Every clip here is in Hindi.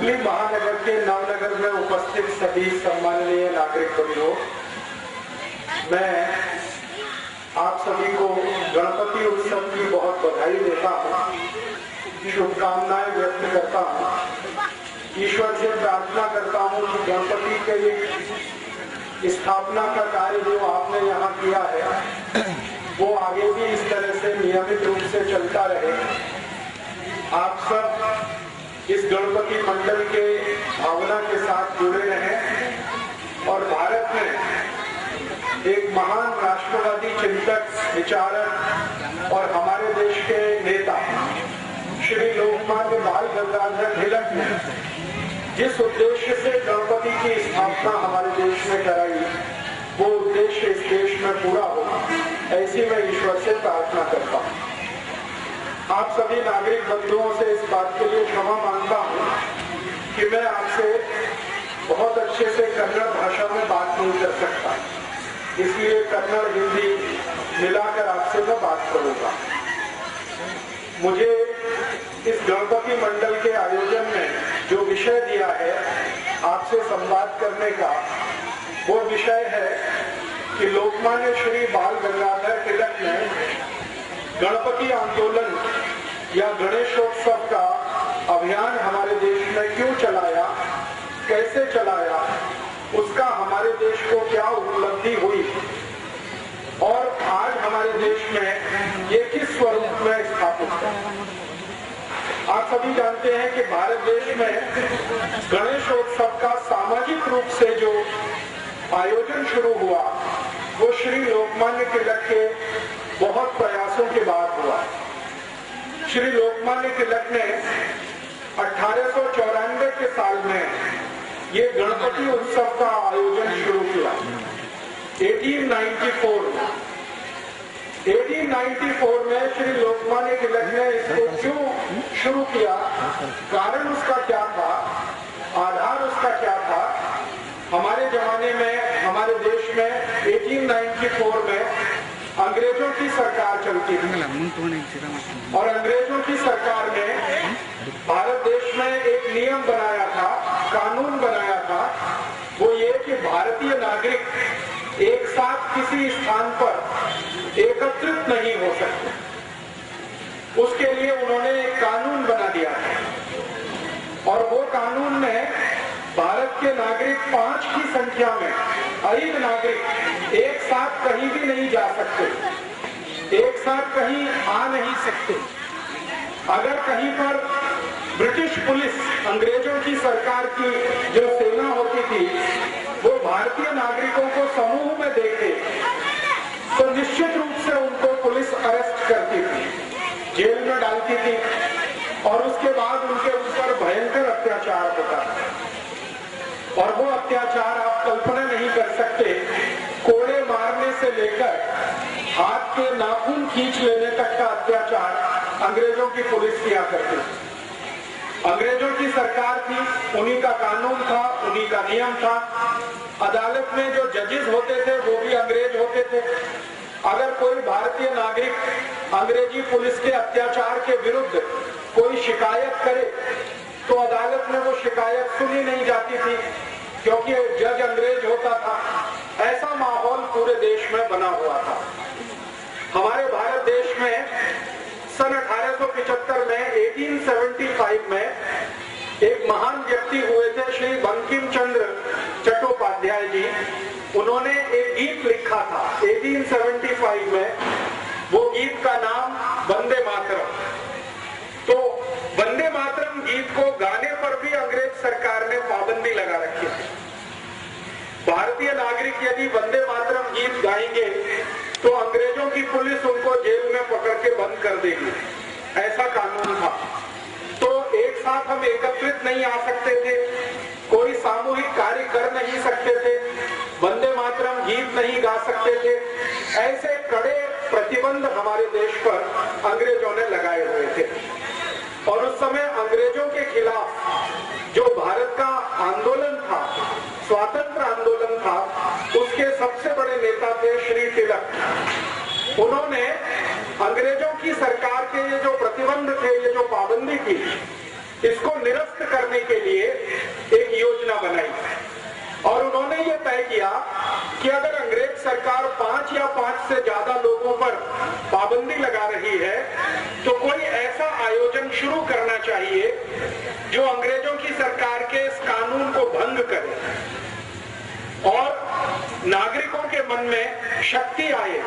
हुगली महानगर के नवनगर में उपस्थित सभी सम्माननीय नागरिक बंधुओं, मैं आप सभी को गणपति उत्सव की बहुत बधाई देता हूँ, शुभकामनाएं व्यक्त करता हूँ। ईश्वर से प्रार्थना करता हूँ कि गणपति के स्थापना का कार्य जो आपने यहाँ किया है वो आगे भी इस तरह से नियमित रूप से चलता रहे। आप सब इस गणपति मंडल के भावना के साथ जुड़े रहें और भारत में एक महान राष्ट्रवादी चिंतक, विचारक और हमारे देश के नेता श्री लोकमान्य बाल गंगाधर तिलक ने जिस उद्देश्य से गणपति की स्थापना हमारे देश में कराई, वो उद्देश्य इस देश में पूरा हो, ऐसी मैं ईश्वर से प्रार्थना करता हूँ। आप सभी नागरिक बंधुओं से इस बात के लिए क्षमा मांगता हूँ कि मैं आपसे बहुत अच्छे से कन्नड़ भाषा में बात नहीं कर सकता, इसलिए कन्नड़ हिंदी मिलाकर आपसे मैं बात करूंगा। मुझे इस गणपति मंडल के आयोजन में जो विषय दिया है आपसे संवाद करने का, वो विषय है कि लोकमान्य श्री बाल गंगाधर तिलक ने गणपति आंदोलन या गणेशोत्सव का अभियान हमारे देश में क्यों चलाया, कैसे चलाया, उसका हमारे देश को क्या उपलब्धि हुई और आज हमारे देश में ये किस स्वरूप में स्थापित है। आप सभी जानते हैं कि भारत देश में गणेशोत्सव का सामाजिक रूप से जो आयोजन शुरू हुआ वो श्री लोकमान्य तिलक के बहुत प्रयासों के बाद हुआ। श्री लोकमान्य तिलक ने 1894 के साल में ये गणपति उत्सव का आयोजन शुरू किया। 1894 में श्री लोकमान्य तिलक ने इसको क्यों शुरू किया, कारण उसका क्या था, आधार उसका क्या था। हमारे जमाने में, हमारे देश में 1894 में अंग्रेजों की सरकार चलती थी और अंग्रेजों की सरकार ने भारत देश में एक नियम बनाया था, कानून बनाया था, वो ये कि भारतीय नागरिक एक साथ किसी स्थान पर एकत्रित नहीं हो सकते। उसके लिए उन्होंने एक कानून बना दिया था और वो कानून में भारत के नागरिक 5 की संख्या में अधिक नागरिक एक साथ कहीं भी नहीं जा सकते, एक साथ कहीं आ नहीं सकते। अगर कहीं पर ब्रिटिश पुलिस, अंग्रेजों की सरकार की जो सेना होती थी, वो भारतीय नागरिकों को समूह में देखे तो निश्चित रूप से उनको पुलिस अरेस्ट करती थी, जेल में डालती थी और उसके बाद उनके ऊपर भयंकर अत्याचार होता था। और वो अत्याचार आप कल्पना नहीं कर सकते, कोड़े मारने से लेकर हाथ के नाखून खींच लेने तक का अत्याचार अंग्रेजों की पुलिस किया करती थी। अंग्रेजों की सरकार थी, उन्हीं का कानून था, उन्हीं का नियम था। अदालत में जो जजेस होते थे वो भी अंग्रेज होते थे। अगर कोई भारतीय नागरिक अंग्रेजी पुलिस के अत्याचार के विरुद्ध कोई शिकायत करे तो अदालत में वो शिकायत सुनी नहीं जाती थी, क्योंकि जज अंग्रेज होता था। ऐसा माहौल पूरे देश में बना हुआ था। हमारे भारत देश में सन 1875 में 1875 में एक महान व्यक्ति हुए थे, श्री बंकिम चंद्र चट्टोपाध्याय जी। उन्होंने एक गीत लिखा था 1875 में, वो गीत का नाम वंदे मातरम। तो वंदे मातरम गीत को गाने पर भी अंग्रेज सरकार ने पाबंदी लगा रखी थी। भारतीय नागरिक यदि वंदे मातरम गीत गाएंगे तो अंग्रेजों की पुलिस उनको जेल में पकड़ के बंद कर देगी, ऐसा कानून था। तो एक साथ हम एकत्रित नहीं आ सकते थे, कोई सामूहिक कार्य कर नहीं सकते थे, वंदे मातरम गीत नहीं गा सकते थे। ऐसे कड़े प्रतिबंध हमारे देश पर अंग्रेजों ने लगाए हुए थे। और उस समय अंग्रेजों के खिलाफ जो भारत का आंदोलन था, स्वातंत्र आंदोलन था, उसके सबसे बड़े नेता थे श्री तिलक। उन्होंने अंग्रेजों की सरकार के ये जो प्रतिबंध थे, ये जो पाबंदी थी, इसको निरस्त करने के लिए एक योजना बनाई और उन्होंने ये तय किया कि अगर अंग्रेज सरकार 5 या 5 से ज्यादा लोगों पर पाबंदी लगा रही है तो कोई ऐसा आयोजन शुरू करना चाहिए जो अंग्रेजों की सरकार के इस कानून को भंग करे और नागरिकों के मन में शक्ति आए,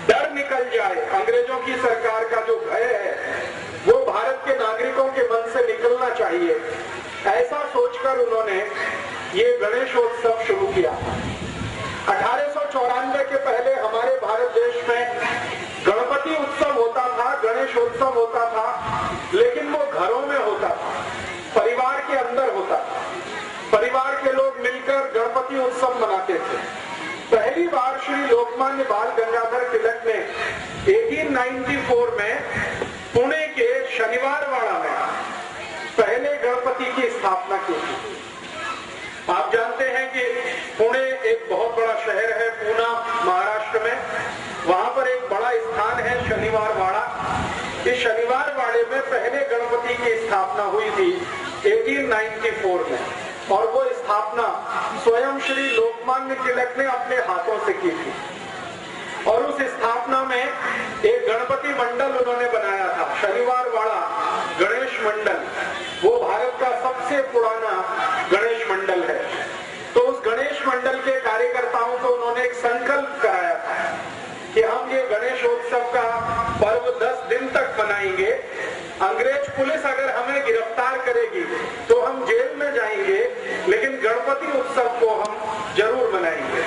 डर निकल जाए। अंग्रेजों की सरकार का जो भय है वो भारत के नागरिकों के मन से निकलना चाहिए। ऐसा सोचकर उन्होंने ये गणेशोत्सव शुरू किया। 1894 के पहले हमारे भारत देश में गणपति उत्सव होता था, गणेशोत्सव होता था, लेकिन वो घरों में होता था, परिवार के अंदर होता था। परिवार के लोग मिलकर गणपति उत्सव मनाते थे। पहली बार श्री लोकमान्य बाल गंगाधर तिलक ने 1894 में पुणे के शनिवारवाड़ा में पहले गणपति की स्थापना की थी। आप जानते हैं कि पुणे एक बहुत बड़ा शहर है, पूना महाराष्ट्र में। वहां पर एक बड़ा स्थान है शनिवारवाड़ा। इस शनिवारवाड़े में पहले गणपति की स्थापना हुई थी 1894 में और वो स्थापना स्वयं श्री लोकमान्य तिलक ने अपने हाथों से की थी। और उस स्थापना में एक गणपति मंडल उन्होंने बनाया था, शनिवारवाड़ा गणेश मंडल। वो भारत का सबसे पुराना गणेश मंडल है। तो उस गणेश मंडल के कार्यकर्ताओं को उन्होंने एक संकल्प कराया था कि हम ये गणेशोत्सव का पर्व 10 दिन तक मनाएंगे। अंग्रेज पुलिस अगर हमें गिरफ्तार करेगी तो हम जेल में जाएंगे, लेकिन गणपति उत्सव को हम जरूर मनाएंगे।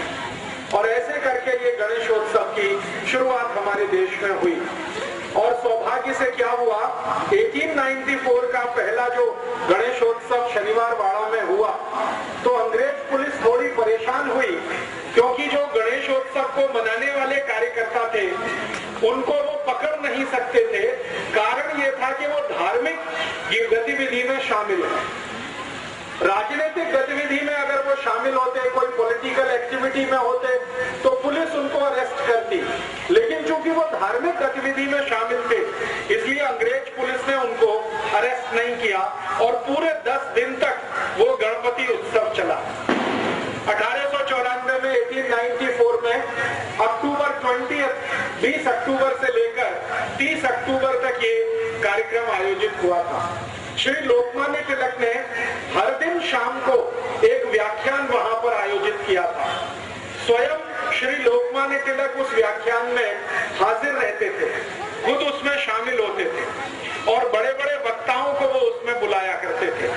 और ऐसे करके ये गणेशोत्सव की शुरुआत हमारे देश में हुई। और सौभाग्य से क्या हुआ, 1894 का पहला जो गणेशोत्सव शनिवारवाड़ा में हुआ तो अंग्रेज पुलिस थोड़ी परेशान हुई, क्योंकि जो गणेशोत्सव को मनाने वाले कार्यकर्ता थे उनको वो पकड़ नहीं सकते थे। कारण ये था कि वो धार्मिक गतिविधि में शामिल है। राजनीतिक गतिविधि में अगर वो शामिल होते, कोई पॉलिटिकल एक्टिविटी में होते तो पुलिस उनको अरेस्ट करती, लेकिन चूंकि वो धार्मिक गतिविधि में शामिल थे इसलिए अंग्रेज पुलिस ने उनको अरेस्ट नहीं किया और पूरे 10 दिन तक वो गणपति उत्सव चला। 1894 में 1894 में अक्टूबर 20 अक्टूबर से लेकर 30 अक्टूबर तक ये कार्यक्रम आयोजित हुआ था। श्री लोकमान्य तिलक ने हर दिन शाम को एक व्याख्यान वहां पर आयोजित किया था। स्वयं श्री लोकमान्य तिलक उस व्याख्यान में हाजिर रहते थे, खुद उसमें शामिल होते थे और बड़े बड़े वक्ताओं को वो उसमें बुलाया करते थे।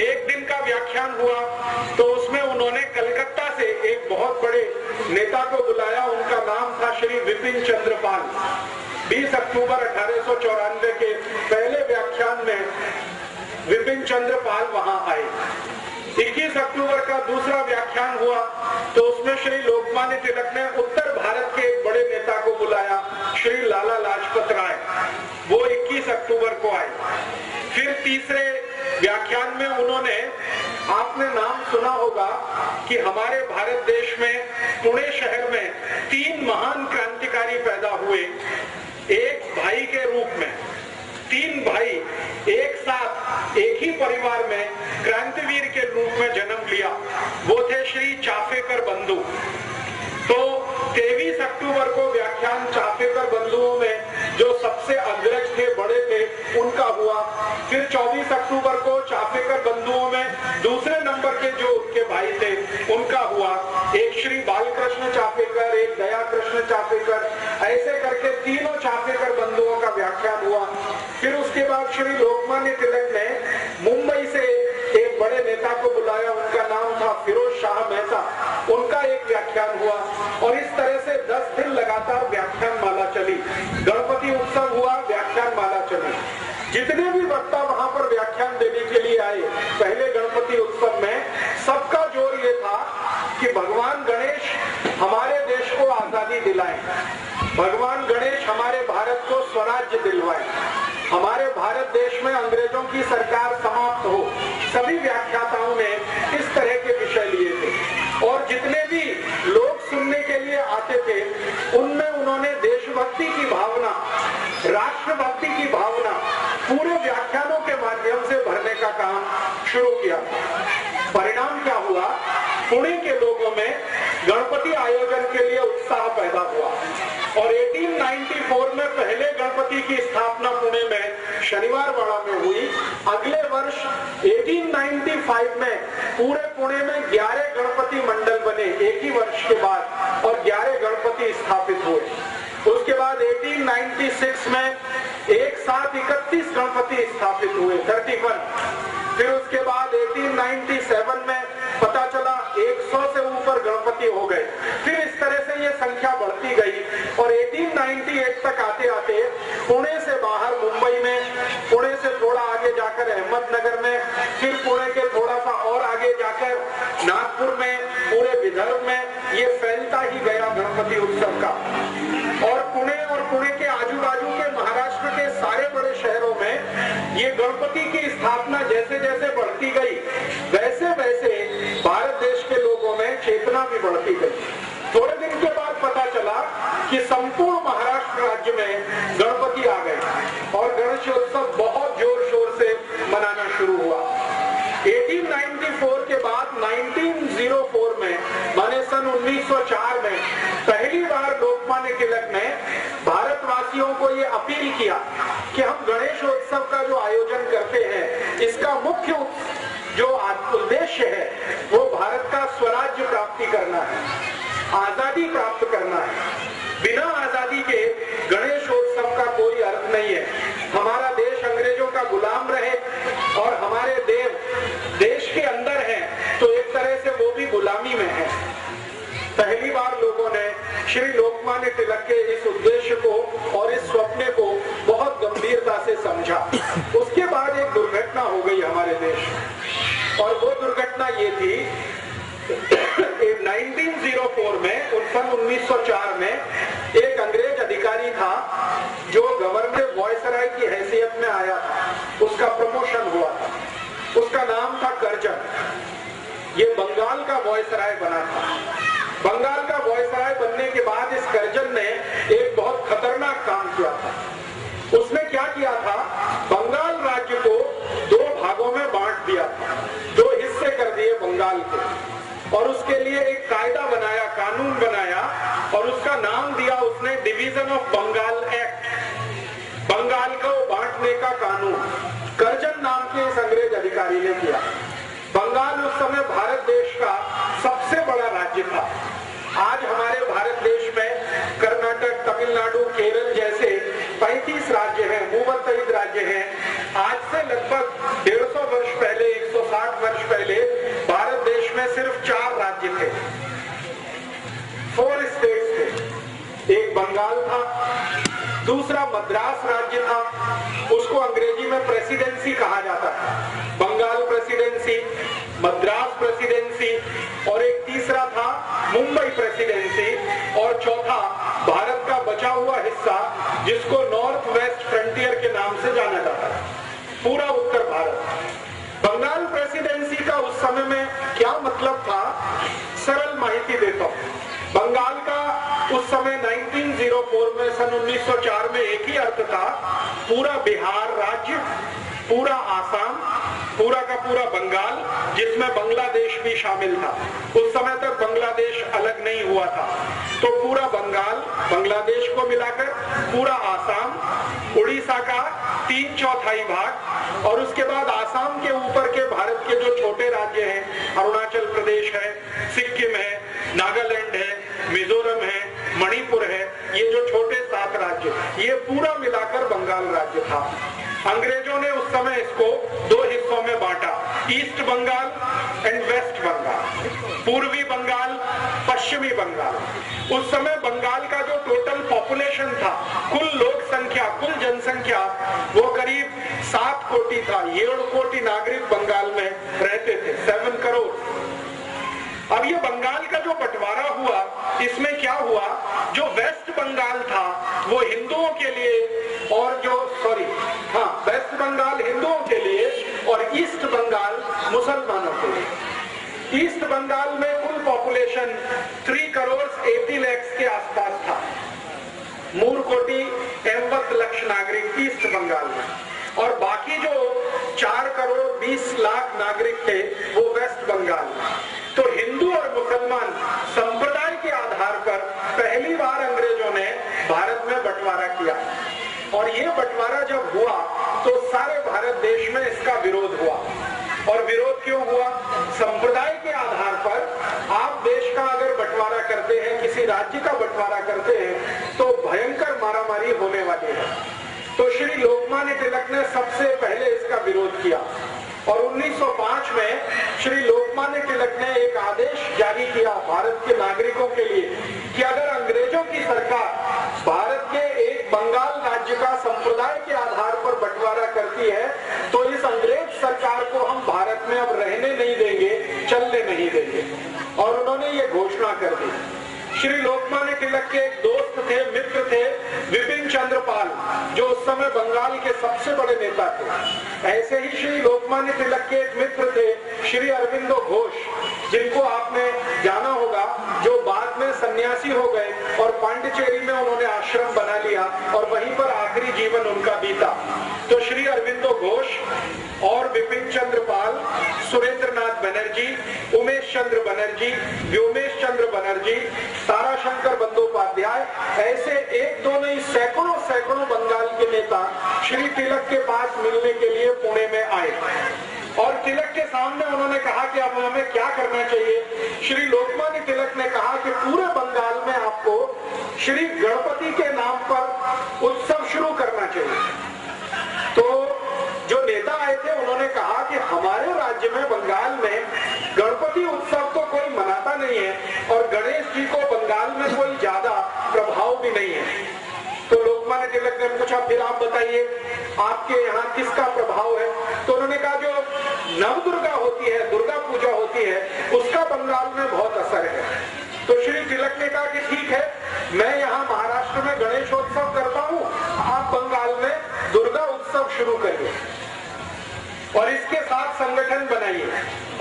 एक दिन का व्याख्यान हुआ तो उसमें उन्होंने कलकत्ता से एक बहुत बड़े नेता को बुलाया। उनका नाम था श्री विपिन चंद्र पाल। 20 अक्टूबर 1894 के पहले व्याख्यान में विपिन चंद्र पाल वहां आए। 21 अक्टूबर का दूसरा व्याख्यान हुआ तो उसमें श्री लोकमान्य तिलक ने उत्तर भारत के एक बड़े नेता को बुलाया, श्री लाला लाजपत राय। वो 21 अक्टूबर को आए। फिर तीसरे व्याख्यान में उन्होंने, आपने नाम सुना होगा कि हमारे भारत देश में पुणे शहर में 3 महान क्रांतिकारी पैदा हुए एक भाई के रूप में। 3 भाई एक साथ एक ही परिवार में क्रांतिवीर के रूप में जन्म लिया। वो थे श्री चाफेकर बंधु। तो 23 अक्टूबर को व्याख्यान चाफेकर बंधुओं में जो सबसे अग्रज थे, बड़े थे, उनका हुआ। फिर 24 अक्टूबर को चाफेकर बंधुओं में दूसरे नंबर के जो उनके भाई थे उनका हुआ। एक श्री बालकृष्ण चाफेकर, एक दया कृष्ण चाफेकर, ऐसे करके तीनों चाफेकर बंधुओं का व्याख्यान हुआ। फिर उसके बाद श्री लोकमान्य तिलक ने मुंबई से एक बड़े नेता को बुलाया, उनका नाम था फिरोज शाह मेहता। उनका एक व्याख्यान हुआ और इस तरह से 10 दिन लगातार व्याख्यान माला चली। गणपति उत्सव हुआ, व्याख्यान माला चली। जितने भी वक्ता वहां पर व्याख्यान देने के लिए आए पहले गणपति उत्सव में, सबका जोर ये था कि भगवान गणेश हमारे देश को आजादी दिलाएं, भगवान गणेश हमारे भारत को स्वराज्य दिलवाएं, हमारे भारत देश में अंग्रेजों की सरकार समाप्त हो। सभी व्याख्याताओं ने इस तरह के विषय लिए थे और जितने भी लोग सुनने के लिए आते थे उनमें उन्होंने देशभक्ति की भावना, राष्ट्रभक्ति की भावना, पूरे व्याख्यानों के माध्यम से भरने का काम शुरू किया। परिणाम क्या हुआ? पुणे के लोगों में गणपति आयोजन के लिए उत्साह पैदा हुआ और 1894 में पहले गणपति की स्थापना पुणे में शनिवारवाड़ा में हुई। अगले वर्ष 1895 में पूरे पुणे में 11 गणपति मंडल बने एक ही वर्ष के बाद और 11 गणपति स्थापित हुए। उसके बाद 1896 में एक साथ 31 गणपति स्थापित हुए, 31। फिर उसके बाद 1897 में पता चला 100 से ऊपर गणपति हो गए। फिर इस तरह से ये संख्या बढ़ती गई और 1898 तक आते आते पुणे से बाहर मुंबई में, पुणे से थोड़ा आगे जाकर अहमदनगर में, फिर पुणे के थोड़ा सा और आगे जाकर नागपुर में, पूरे विदर्भ में ये फैलता ही गया गणपति उत्सव का। और पुणे के आजू बाजू के महाराष्ट्र के सारे बड़े शहरों में ये गणपति की स्थापना जैसे जैसे बढ़ती गई वैसे वैसे भारत देश के लोगों में चेतना भी बढ़ती गई। थोड़े दिन के बाद पता चला कि संपूर्ण महाराष्ट्र राज्य में गणपति आ गए और गणेशोत्सव बहुत जोर शोर से मनाना शुरू हुआ। 1894 के बाद 1904 में, माने सन 1904 में पहली बार लोकमान्य तिलक ने भारतवासियों को ये अपील किया कि हम गणेशोत्सव का जो आयोजन करते हैं इसका मुख्य जो उद्देश्य है वो भारत का स्वराज्य प्राप्ति करना है, आजादी प्राप्त करना है। बिना आजादी के गणेशोत्सव का कोई अर्थ नहीं है। हमारा देश अंग्रेजों का गुलाम रहे और हमारे देव देश के अंदर हैं तो एक तरह से वो भी गुलामी में है। पहली बार लोगों ने श्री लोकमान्य तिलक के इस उद्देश्य को और इस स्वप्न को बहुत गंभीरता से समझा। उसके बाद एक दुर्घटना हो गई हमारे देश और वो दुर्घटना ये थी 1904 में, सन 1904 में एक अंग्रेज अधिकारी था जो गवर्नर वॉयसराय की हैसियत में आया था, उसका प्रमोशन हुआ था। उसका नाम था कर्जन। ये बंगाल का वॉयसराय बना था। बंगाल का वॉयसराय बनने के बाद इस कर्जन ने एक बहुत खतरनाक काम किया था। उसने क्या किया था? बंगाल राज्य को 2 भागों में बांट दिया था, 2 हिस्से कर दिए बंगाल के और उसके लिए एक कायदा बनाया, कानून बनाया और उसका नाम दिया उसने division of Bengal act, Bengal को बांटने का कानून। कर्जन नाम के इस अंग्रेज अधिकारी ने किया। बंगाल उस समय भारत देश का सबसे बड़ा राज्य था। आज हमारे भारत देश में कर्नाटक, तमिलनाडु, केरल जैसे 35 राज्य हैं, भूमध्ययुक्त राज्य हैं। आज से लगभग 150 वर्ष पहले, 160 वर्ष पहले भारत देश में सिर्फ 4 राज्य थे, 4 स्टेट्स थे। एक बंगाल था, दूसरा मद्रास राज्य था, उसको अंग्रेजी में प्रेसिडेंसी कहा जाता था। बंगाल प्रेसिडेंसी, मद्रास प्रेसिडेंसी और एक तीसरा था मुंबई प्रेसिडेंसी और चौथा भारत का बचा हुआ हिस्सा जिसको नॉर्थ वेस्ट फ्रंटियर के नाम से जाना जाता है, पूरा उत्तर भारत। बंगाल प्रेसिडेंसी का उस समय में क्या मतलब था, सरल माहिती देता हूं। बंगाल का उस समय 1904 में, सन 1904 में एक ही अर्थ था, पूरा बिहार राज्य, पूरा आसाम, पूरा का पूरा बंगाल जिसमें बांग्लादेश भी शामिल था। उस समय तक बांग्लादेश अलग नहीं हुआ था, तो पूरा बंगाल, बांग्लादेश को मिलाकर पूरा आसाम, उड़ीसा का 3/4 भाग और उसके बाद आसाम के ऊपर के भारत के जो छोटे राज्य हैं, अरुणाचल प्रदेश है, सिक्किम है, नागालैंड है, मिजोरम है, मणिपुर है, ये जो छोटे 7 राज्य, ये पूरा मिलाकर बंगाल राज्य था। अंग्रेजों ने उस समय इसको 2 हिस्सों में बांटा, east Bengal and west Bengal, पूर्वी बंगाल, पश्चिमी बंगाल। उस समय बंगाल का जो टोटल पॉपुलेशन था, कुल लोक संख्या, कुल जनसंख्या वो करीब 7 कोटि था। 7 कोटि नागरिक बंगाल में रहते थे, 7 करोड़। अब ये बंगाल का जो बंटवारा हुआ, इसमें क्या हुआ, जो वेस्ट बंगाल था वो हिंदुओं के लिए और वेस्ट बंगाल हिंदुओं के लिए और ईस्ट बंगाल मुसलमानों के लिए। ईस्ट बंगाल में कुल पॉपुलेशन 3 करोड़ 80 लाख के आसपास था, 3 कोटि 80 लाख नागरिक ईस्ट बंगाल में, और नागरिक थे वो वेस्ट बंगाल में। तो हिंदू और मुसलमान संप्रदाय के आधार पर पहली बार अंग्रेजों ने भारत में बंटवारा किया, और ये बंटवारा जब हुआ तो सारे भारत देश में इसका विरोध हुआ। और विरोध क्यों हुआ? संप्रदाय के आधार पर आप देश का अगर बंटवारा करते हैं, किसी राज्य का बंटवारा करते हैं, तो भयंकर मारामारी होने वाली है। तो श्री लोकमान्य तिलक ने सबसे पहले इसका विरोध किया, और 1905 में श्री लोकमान्य तिलक ने एक आदेश जारी किया भारत के नागरिकों के लिए कि अगर अंग्रेजों की सरकार भारत के एक बंगाल राज्य का संप्रदाय के आधार पर बंटवारा करती है तो इस अंग्रेज सरकार को हम भारत में अब रहने नहीं देंगे, चलने नहीं देंगे। और उन्होंने ये घोषणा कर दी। श्री लोकमान्य तिलक के एक दोस्त थे, मित्र थे, विपिन चंद्र पाल, जो उस समय बंगाल के सबसे बड़े नेता थे। ऐसे ही श्री लोकमान्य तिलक के एक मित्र थे श्री अरविंदो घोष, जिनको आपने जाना होगा, जो बाद में सन्यासी हो गए और पांडिचेरी में उन्होंने आश्रम बना लिया और वहीं पर आखिरी जीवन उनका बीता। तो श्री अरविंदो घोष और विपिन चंद्र पाल, सुरेंद्रनाथ बनर्जी, उमेश चंद्र बनर्जी, व्योमेश चंद्र बनर्जी, ताराशंकर बंदोपाध्याय, ऐसे एक दो नहीं सैकड़ों बंगाल के नेता श्री तिलक के पास मिलने के लिए पुणे में आए। और तिलक के सामने उन्होंने कहा कि अब हमें क्या करना चाहिए। श्री लोकमान्य तिलक ने कहा कि पूरे बंगाल में आपको श्री गणपति के नाम पर उत्सव शुरू करना चाहिए। तो जो नेता आए थे उन्होंने कहा कि हमारे राज्य में, बंगाल में गणपति उत्सव तो कोई मनाता नहीं है और गणेश जी को बंगाल में कोई ज्यादा प्रभाव भी नहीं है। तो लोकमान्य तिलक ने पूछा, फिर आप बताइए आपके यहाँ किसका प्रभाव है? तो उन्होंने कहा जो नवदुर्गा होती है, दुर्गा पूजा होती है, उसका बंगाल में बहुत असर है। तो श्री तिलक ने कहा कि ठीक है, मैं यहाँ महाराष्ट्र में गणेशोत्सव करता हूँ, आप बंगाल में दुर्गा उत्सव शुरू करिए और इसके साथ संगठन बनाइए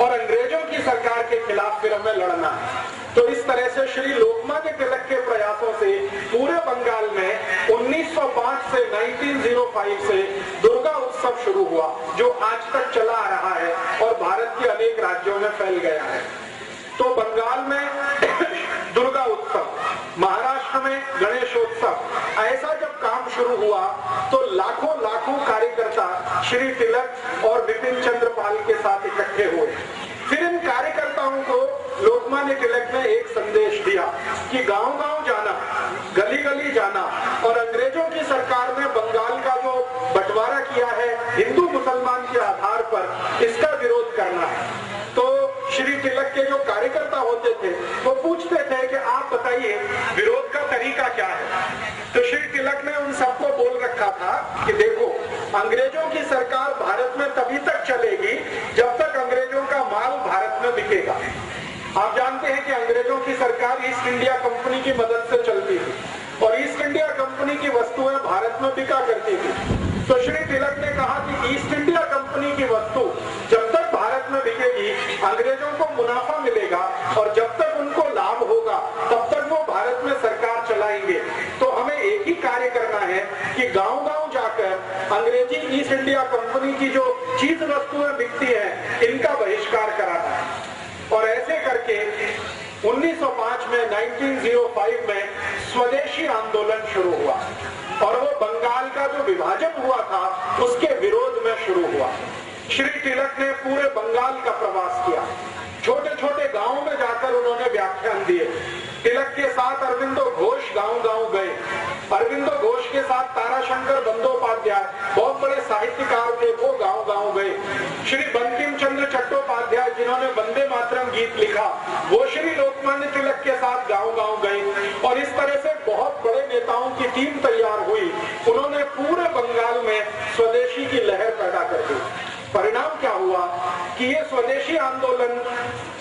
और अंग्रेजों की सरकार के खिलाफ फिर हमें लड़ना है। तो इस तरह से श्री लोकमान्य तिलक के प्रयासों से पूरे बंगाल में 1905 से 1905 से दुर्गा उत्सव शुरू हुआ, जो आज तक चला आ रहा है और भारत के अनेक राज्यों में फैल गया है। तो बंगाल में दुर्गा उत्सव, महाराष्ट्र में गणेशोत्सव, ऐसा जब काम शुरू हुआ तो लाखों कार्यकर्ता श्री तिलक और विपिन चंद्र पाल के साथ इकट्ठे हुए। फिर इन कार्यकर्ताओं को लोकमान्य तिलक ने एक संदेश दिया कि गांव-गांव जाना, गली-गली जाना और अंग्रेजों की सरकार ने बंगाल का जो बंटवारा किया है हिंदू मुसलमान के आधार पर, इसका विरोध करना है। तो श्री तिलक के जो कार्यकर्ता होते थे वो पूछते थे कि आप बताइए विरोध का तरीका क्या है। तो श्री तिलक ने उन सबको बोल रखा था कि देखो, अंग्रेजों की सरकार भारत में तभी तक चलेगी जब तक अंग्रेजों का माल भारत में बिकेगा। आप जानते हैं कि अंग्रेजों की सरकार ईस्ट इंडिया कंपनी की मदद से चलती थी और ईस्ट इंडिया कंपनी की वस्तुएं भारत में बिका करती थी। तो श्री तिलक ने कहा कि ईस्ट इंडिया कंपनी की वस्तु जब तक भारत में बिकेगी अंग्रेजों को मुनाफा मिलेगा और जब तक उनको लाभ होगा तब तक वो भारत में सरकार चलाएंगे। तो हमें एक ही कार्य करना है कि गांव-गांव जाकर अंग्रेजी ईस्ट इंडिया कंपनी की जो चीज वस्तुएं बिकती है इनका बहिष्कार कराना है। और ऐसे करके 1905 में 1905 में स्वदेशी आंदोलन शुरू हुआ और वो बंगाल का जो विभाजन हुआ था उसके विरोध में शुरू हुआ। श्री तिलक ने पूरे बंगाल का प्रवास किया, छोटे छोटे गांवों में जाकर उन्होंने व्याख्यान दिए। तिलक के साथ अरविंदो घोष गांव-गांव गए। अरविंदो घोष के साथ ताराशंकर बंदोपाध्याय, बहुत बड़े साहित्यकार थे, वो गांव-गांव गए। श्री बंकिम चंद्र चट्टोपाध्याय जिन्होंने वंदे मातरम गीत लिखा, वो श्री लोकमान्य तिलक के साथ गांव-गांव गए और इस तरह से बहुत बड़े नेताओं की टीम तैयार हुई। उन्होंने पूरे बंगाल में स्वदेशी की लहर पैदा कर दी। परिणाम क्या हुआ कि ये स्वदेशी आंदोलन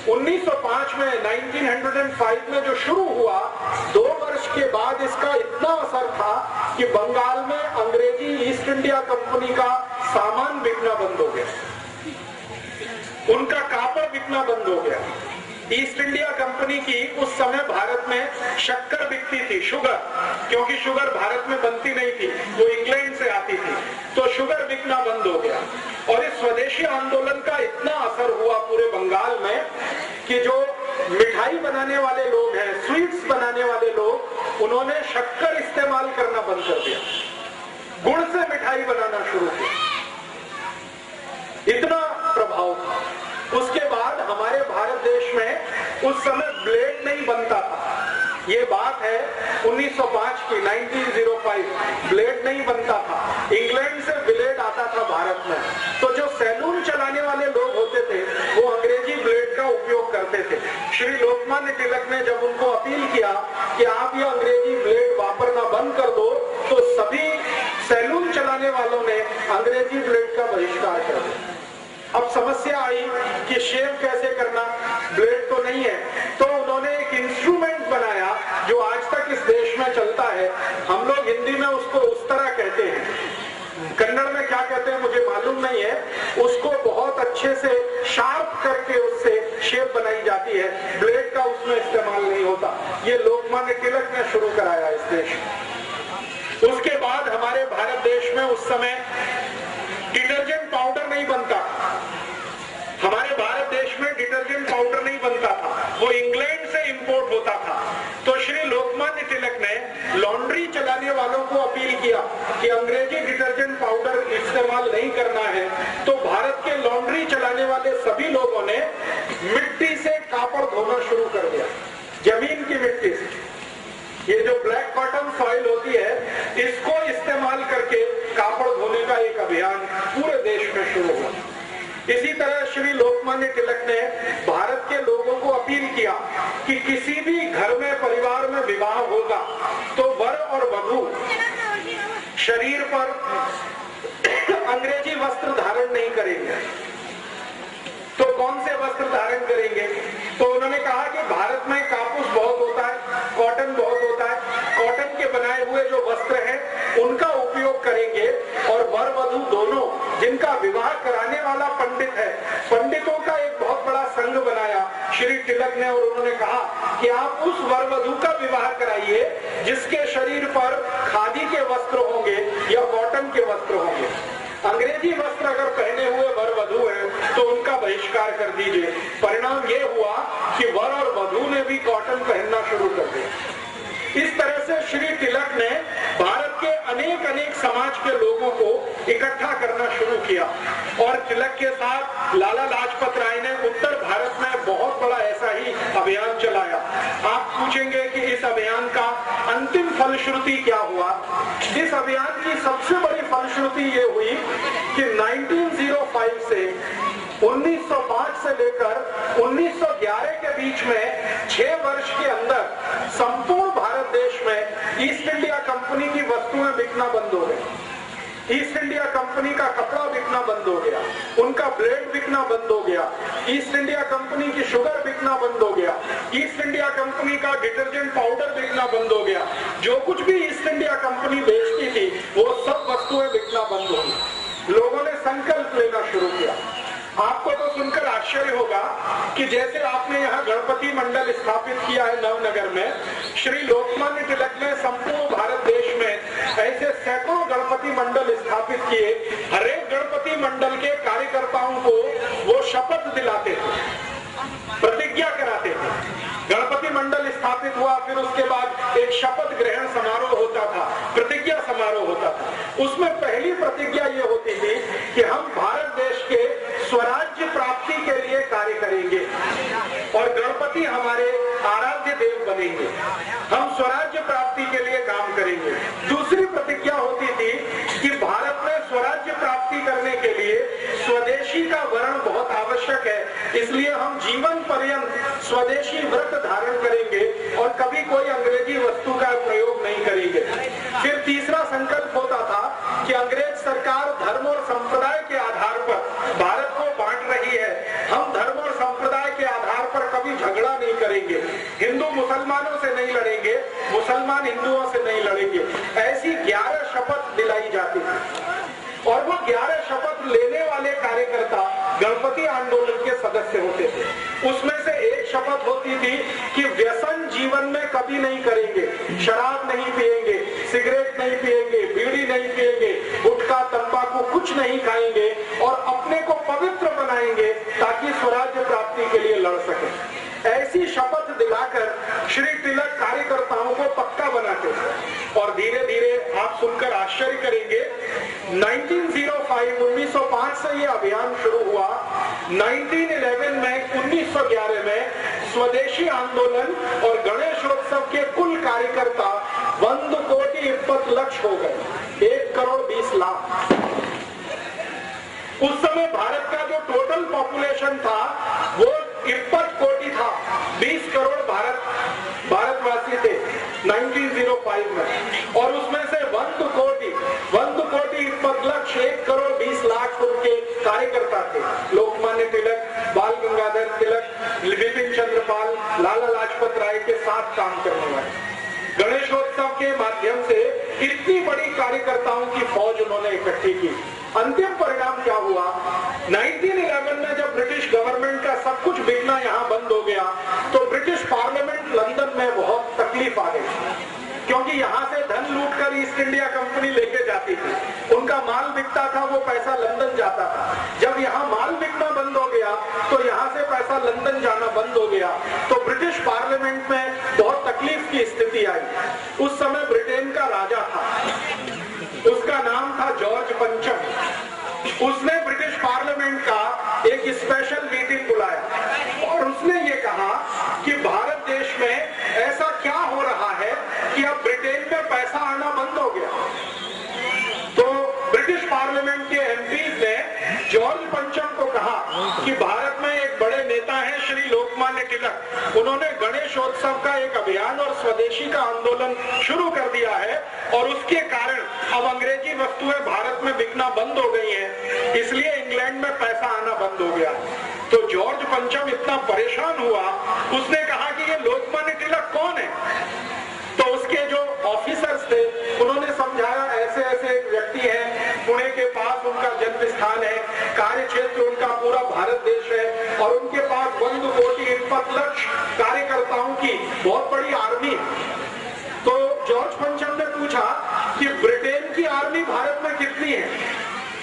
1905 में 1905 में जो शुरू हुआ, 2 वर्ष के बाद इसका इतना असर था कि बंगाल में अंग्रेजी ईस्ट इंडिया कंपनी का सामान बिकना बंद हो गया, उनका कापड़ बिकना बंद हो गया। ईस्ट इंडिया कंपनी की उस समय भारत में शक्कर बिकती थी, शुगर, क्योंकि शुगर भारत में बनती नहीं थी, वो इंग्लैंड से आती थी, तो शुगर बिकना बंद हो गया। और इस स्वदेशी आंदोलन का इतना बनाने वाले लोग हैं, स्वीट्स बनाने वाले लोग, उन्होंने शक्कर इस्तेमाल करना बंद कर दिया, गुड़ से मिठाई बनाना शुरू किया। इतना प्रभाव था। उसके बाद हमारे भारत देश में उस समय ब्लेड नहीं बनता था। ये बात है 1905 की, 1905। ब्लेड नहीं बनता था, इंग्लैंड से ब्लेड आता था भारत में। तो जो सैलून चलाने वाले लोग होते थे वो अंग्रेजी ब्लेड का उपयोग करते थे। श्री लोकमान्य तिलक ने जब उनको अपील किया कि आप ये अंग्रेजी ब्लेड वापरना बंद कर दो, तो सभी सैलून चलाने वालों ने अंग्रेजी ब्लेड का बहिष्कार कर दिया। अब समस्या आई कि शेव कैसे करना, ब्लेड तो नहीं है, तो उन्होंने एक इंस्ट्रूमेंट बनाया जो आज तक इस देश में चलता है। हम लोग हिंदी में उसको उस तरह कहते हैं, कन्नड़ में क्या कहते हैं मुझे मालूम नहीं है। उसको बहुत अच्छे से शार्प करके उससे शेप बनाई जाती है, ब्लेड का उसमें इस्तेमाल नहीं होता। ये लोकमान्य तिलक ने शुरू कराया इस देश में। उसके बाद हमारे भारत देश में उस समय डिटर्जेंट पाउडर नहीं बनता। हमारे भारत देश में डिटर्जेंट पाउडर नहीं बनता था, वो इंग्लैंड से इंपोर्ट होता था। तो श्री लोकमान्य तिलक ने लॉन्ड्री चलाने वालों को अपील किया कि अंग्रेजी डिटर्जेंट पाउडर इस्तेमाल नहीं करना है। तो भारत के लॉन्ड्री चलाने वाले सभी लोगों ने मिट्टी से कापड़ धोना शुरू कर दिया, जमीन की मिट्टी से। ये जो ब्लैक कॉटन सॉइल होती है, इसको इस्तेमाल करके कापड़ धोने का एक अभियान पूरे देश में शुरू हुआ। इसी तरह श्री लोकमान्य तिलक ने भारत के लोगों को अपील किया कि किसी भी घर में, परिवार में विवाह होगा तो वर और वधू शरीर पर अंग्रेजी वस्त्र धारण नहीं करेंगे। तो कौन से वस्त्र धारण करेंगे? तो उन्होंने कहा कि भारत में कापूस बहुत होता है, कॉटन बहुत होता है, कॉटन के बनाए हुए जो वस्त्र हैं उनका उपयोग करेंगे। और वर वधू दोनों, जिनका विवाह कराने वाला पंडित है, पंडितों का एक बहुत बड़ा संघ बनाया श्री तिलक ने। और उन्होंने कहा कि आप उस वर वधू का विवाह कराइए जिसके शरीर पर खादी के वस्त्र होंगे या कॉटन के वस्त्र होंगे। अंग्रेजी वस्त्र अगर पहने हुए वर वधू है तो उनका बहिष्कार कर दीजिए। परिणाम ये हुआ कि वर और वधू ने भी कॉटन पहनना शुरू कर दिया। इस तरह से श्री तिलक ने भारत के अनेक अनेक समाज के लोगों को इकट्ठा करना शुरू किया। और तिलक के साथ लाला लाजपत राय ने उत्तर भारत में बहुत बड़ा ऐसा ही अभियान चलाया। आप पूछेंगे कि इस अभियान का अंतिम फलश्रुति क्या हुआ? इस अभियान की सबसे बड़ी फलश्रुति ये हुई कि 1905 से 1905 से लेकर 1911 के बीच में 6 वर्ष के अंदर संपूर्ण भारत देश में ईस्ट इंडिया कंपनी की वस्तुएं बिकना बंद हो गई। ईस्ट इंडिया कंपनी का कपड़ा बिकना बंद हो गया, उनका ब्लेड बिकना बंद हो गया, ईस्ट इंडिया कंपनी की शुगर बिकना बंद हो गया, ईस्ट इंडिया कंपनी का डिटर्जेंट पाउडर बिकना बंद हो गया। जो कुछ भी ईस्ट इंडिया कंपनी बेचती थी वो सब वस्तुएं बिकना बंद हो गई। लोगों ने संकल्प लेना शुरू किया। आपको तो सुनकर आश्चर्य होगा कि जैसे आपने यहाँ गणपति मंडल स्थापित किया है नवनगर में, श्री लोकमान्य तिलक ने संपूर्ण भारत देश में ऐसे सैकड़ों गणपति मंडल स्थापित किए। हर एक गणपति मंडल के कार्यकर्ताओं को वो शपथ दिलाते थे, प्रतिज्ञा कराते थे। गणपति मंडल स्थापित हुआ, फिर उसके बाद एक शपथ ग्रहण समारोह होता था, प्रतिज्ञा समारोह होता था। उसमें पहली प्रतिज्ञा ये होती थी कि हम भारत देश के स्वराज्य प्राप्ति के लिए कार्य करेंगे और गणपति हमारे आराध्य देव बनेंगे। हम स्वराज्य प्राप्ति के लिए काम करेंगे। दूसरी प्रतिज्ञा होती थी कि भारत में स्वराज्य प्राप्ति करने के लिए स्वदेशी का वर्ण बहुत आवश्यक है, इसलिए हम जीवन पर्यंत स्वदेशी व्रत धारण करेंगे और कभी कोई अंग्रेजी वस्तु का प्रयोग नहीं करेंगे। फिर तीसरा संकल्प होता था कि अंग्रेज सरकार धर्म और संप्रदाय के आधार पर भारत को बांट रही है, हम धर्म और संप्रदाय के आधार पर कभी झगड़ा नहीं करेंगे, हिंदू मुसलमानों से नहीं लड़ेंगे, मुसलमान हिंदुओं से नहीं लड़ेंगे। ऐसी 11 शपथ दिलाई जाती थी और वो 11 शपथ लेने वाले कार्यकर्ता गणपति आंदोलन के सदस्य होते थे। उसमें से एक शपथ होती थी कि व्यसन जीवन में कभी नहीं करेंगे, शराब नहीं पिएंगे, सिगरेट नहीं पिएंगे, बीड़ी नहीं पिएंगे, गुटखा तंबाकू कुछ नहीं खाएंगे और अपने को पवित्र बनाएंगे ताकि स्वराज्य प्राप्ति के लिए लड़ सके। ऐसी शपथ दिलाकर श्री तिलक कार्यकर्ताओं को पक्का बनाते थे। और धीरे धीरे आप सुनकर आश्चर्य करेंगे, 1905 से ये अभियान शुरू हुआ। 1911 में 1911 में स्वदेशी आंदोलन और गणेशोत्सव के कुल कार्यकर्ता 1,20,20 हो गए, 1,20,00,000। उस समय भारत का जो टोटल पॉपुलेशन था वो 21 कोटि था, 20 करोड़ भारतवासी थे 1905 में। और उसमें से 1,20,20,1,20,00,000 उनके कार्यकर्ता थे। लोकमान्य तिलक, बाल गंगाधर तिलक, विपिन चंद्र पाल, लाला लाजपत राय के साथ काम करने वाले। गणेशोत्सव के माध्यम से इतनी बड़ी कार्यकर्ताओं की फौज उन्होंने इकट्ठी की। अंतिम परिणाम क्या हुआ? 1911 में जब ब्रिटिश गवर्नमेंट का सब कुछ बिकना यहाँ बंद हो गया तो ब्रिटिश पार्लियामेंट लंदन में बहुत तकलीफ आ गई, क्योंकि यहाँ से धन लूटकर ईस्ट इंडिया कंपनी लेके जाती थी। उनका माल बिकता था, वो पैसा लंदन जाता था। जब यहाँ माल बिकना बंद हो गया तो यहाँ से पैसा लंदन जाना बंद हो गया, तो ब्रिटिश पार्लियामेंट में बहुत तकलीफ की स्थिति आई। उस समय ब्रिटेन का राजा था, उसका नाम था जॉर्ज पंचम। उसने ब्रिटिश पार्लियामेंट का एक स्पेशल मीटिंग बुलाया और उसने ये कहा कि भारत देश में ऐसा क्या हो रहा है कि अब ब्रिटेन में पैसा आना बंद हो गया। तो ब्रिटिश पार्लियामेंट के एमपीज ने जॉर्ज पंचम को कहा कि भारत में एक बड़े नेता हैं श्री लोकमान्य तिलक, उन्होंने गणेशोत्सव का एक अभियान और स्वदेशी का आंदोलन शुरू कर दिया है और उसके कारण अब अंग्रेजी वस्तुएं भारत में बिकना बंद हो गई हैं, इसलिए इंग्लैंड में पैसा आना बंद हो गया। तो जॉर्ज पंचम इतना परेशान हुआ, उसने कहा कि ये लोकमान्य तिलक कौन है? तो उसके जो ऑफिसर्स थे उन्होंने समझाया, ऐसे ऐसे एक व्यक्ति है, पुणे के पास उनका जन्म स्थान है, कार्य क्षेत्र उनका पूरा भारत देश है और उनके पास 1,20,20,00,000 कार्यकर्ताओं की बहुत बड़ी आर्मी है। तो जॉर्ज पंचम ने पूछा कि ब्रिटेन की आर्मी भारत में कितनी है?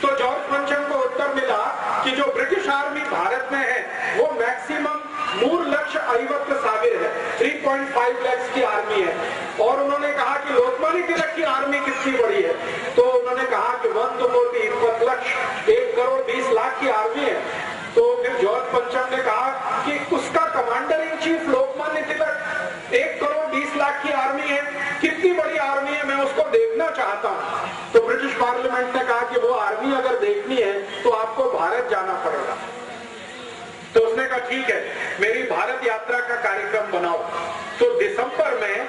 तो जॉर्ज पंचम को उत्तर मिला कि जो ब्रिटिश आर्मी भारत में है वो मैक्सिमम 3,50,000 है, 3.5 लाख की आर्मी है। और उन्होंने कहा कि लोकमान्य तिलक की आर्मी कितनी बड़ी है? तो उन्होंने कहा कि 1,20,20,00,000, 1,20,00,000 की आर्मी है। तो फिर जॉर्ज पंचम ने कहा कि उसका commander in chief Lokmanya Tilak, 1,20,00,000 की आर्मी है, कितनी बड़ी आर्मी है, मैं उसको देखना चाहता हूँ। तो ब्रिटिश पार्लियामेंट ने कहा कि वो आर्मी अगर देखनी है तो आपको भारत जाना पड़ेगा। तो उसने कहा ठीक है, मेरी भारत यात्रा का कार्यक्रम बनाओ। तो दिसंबर में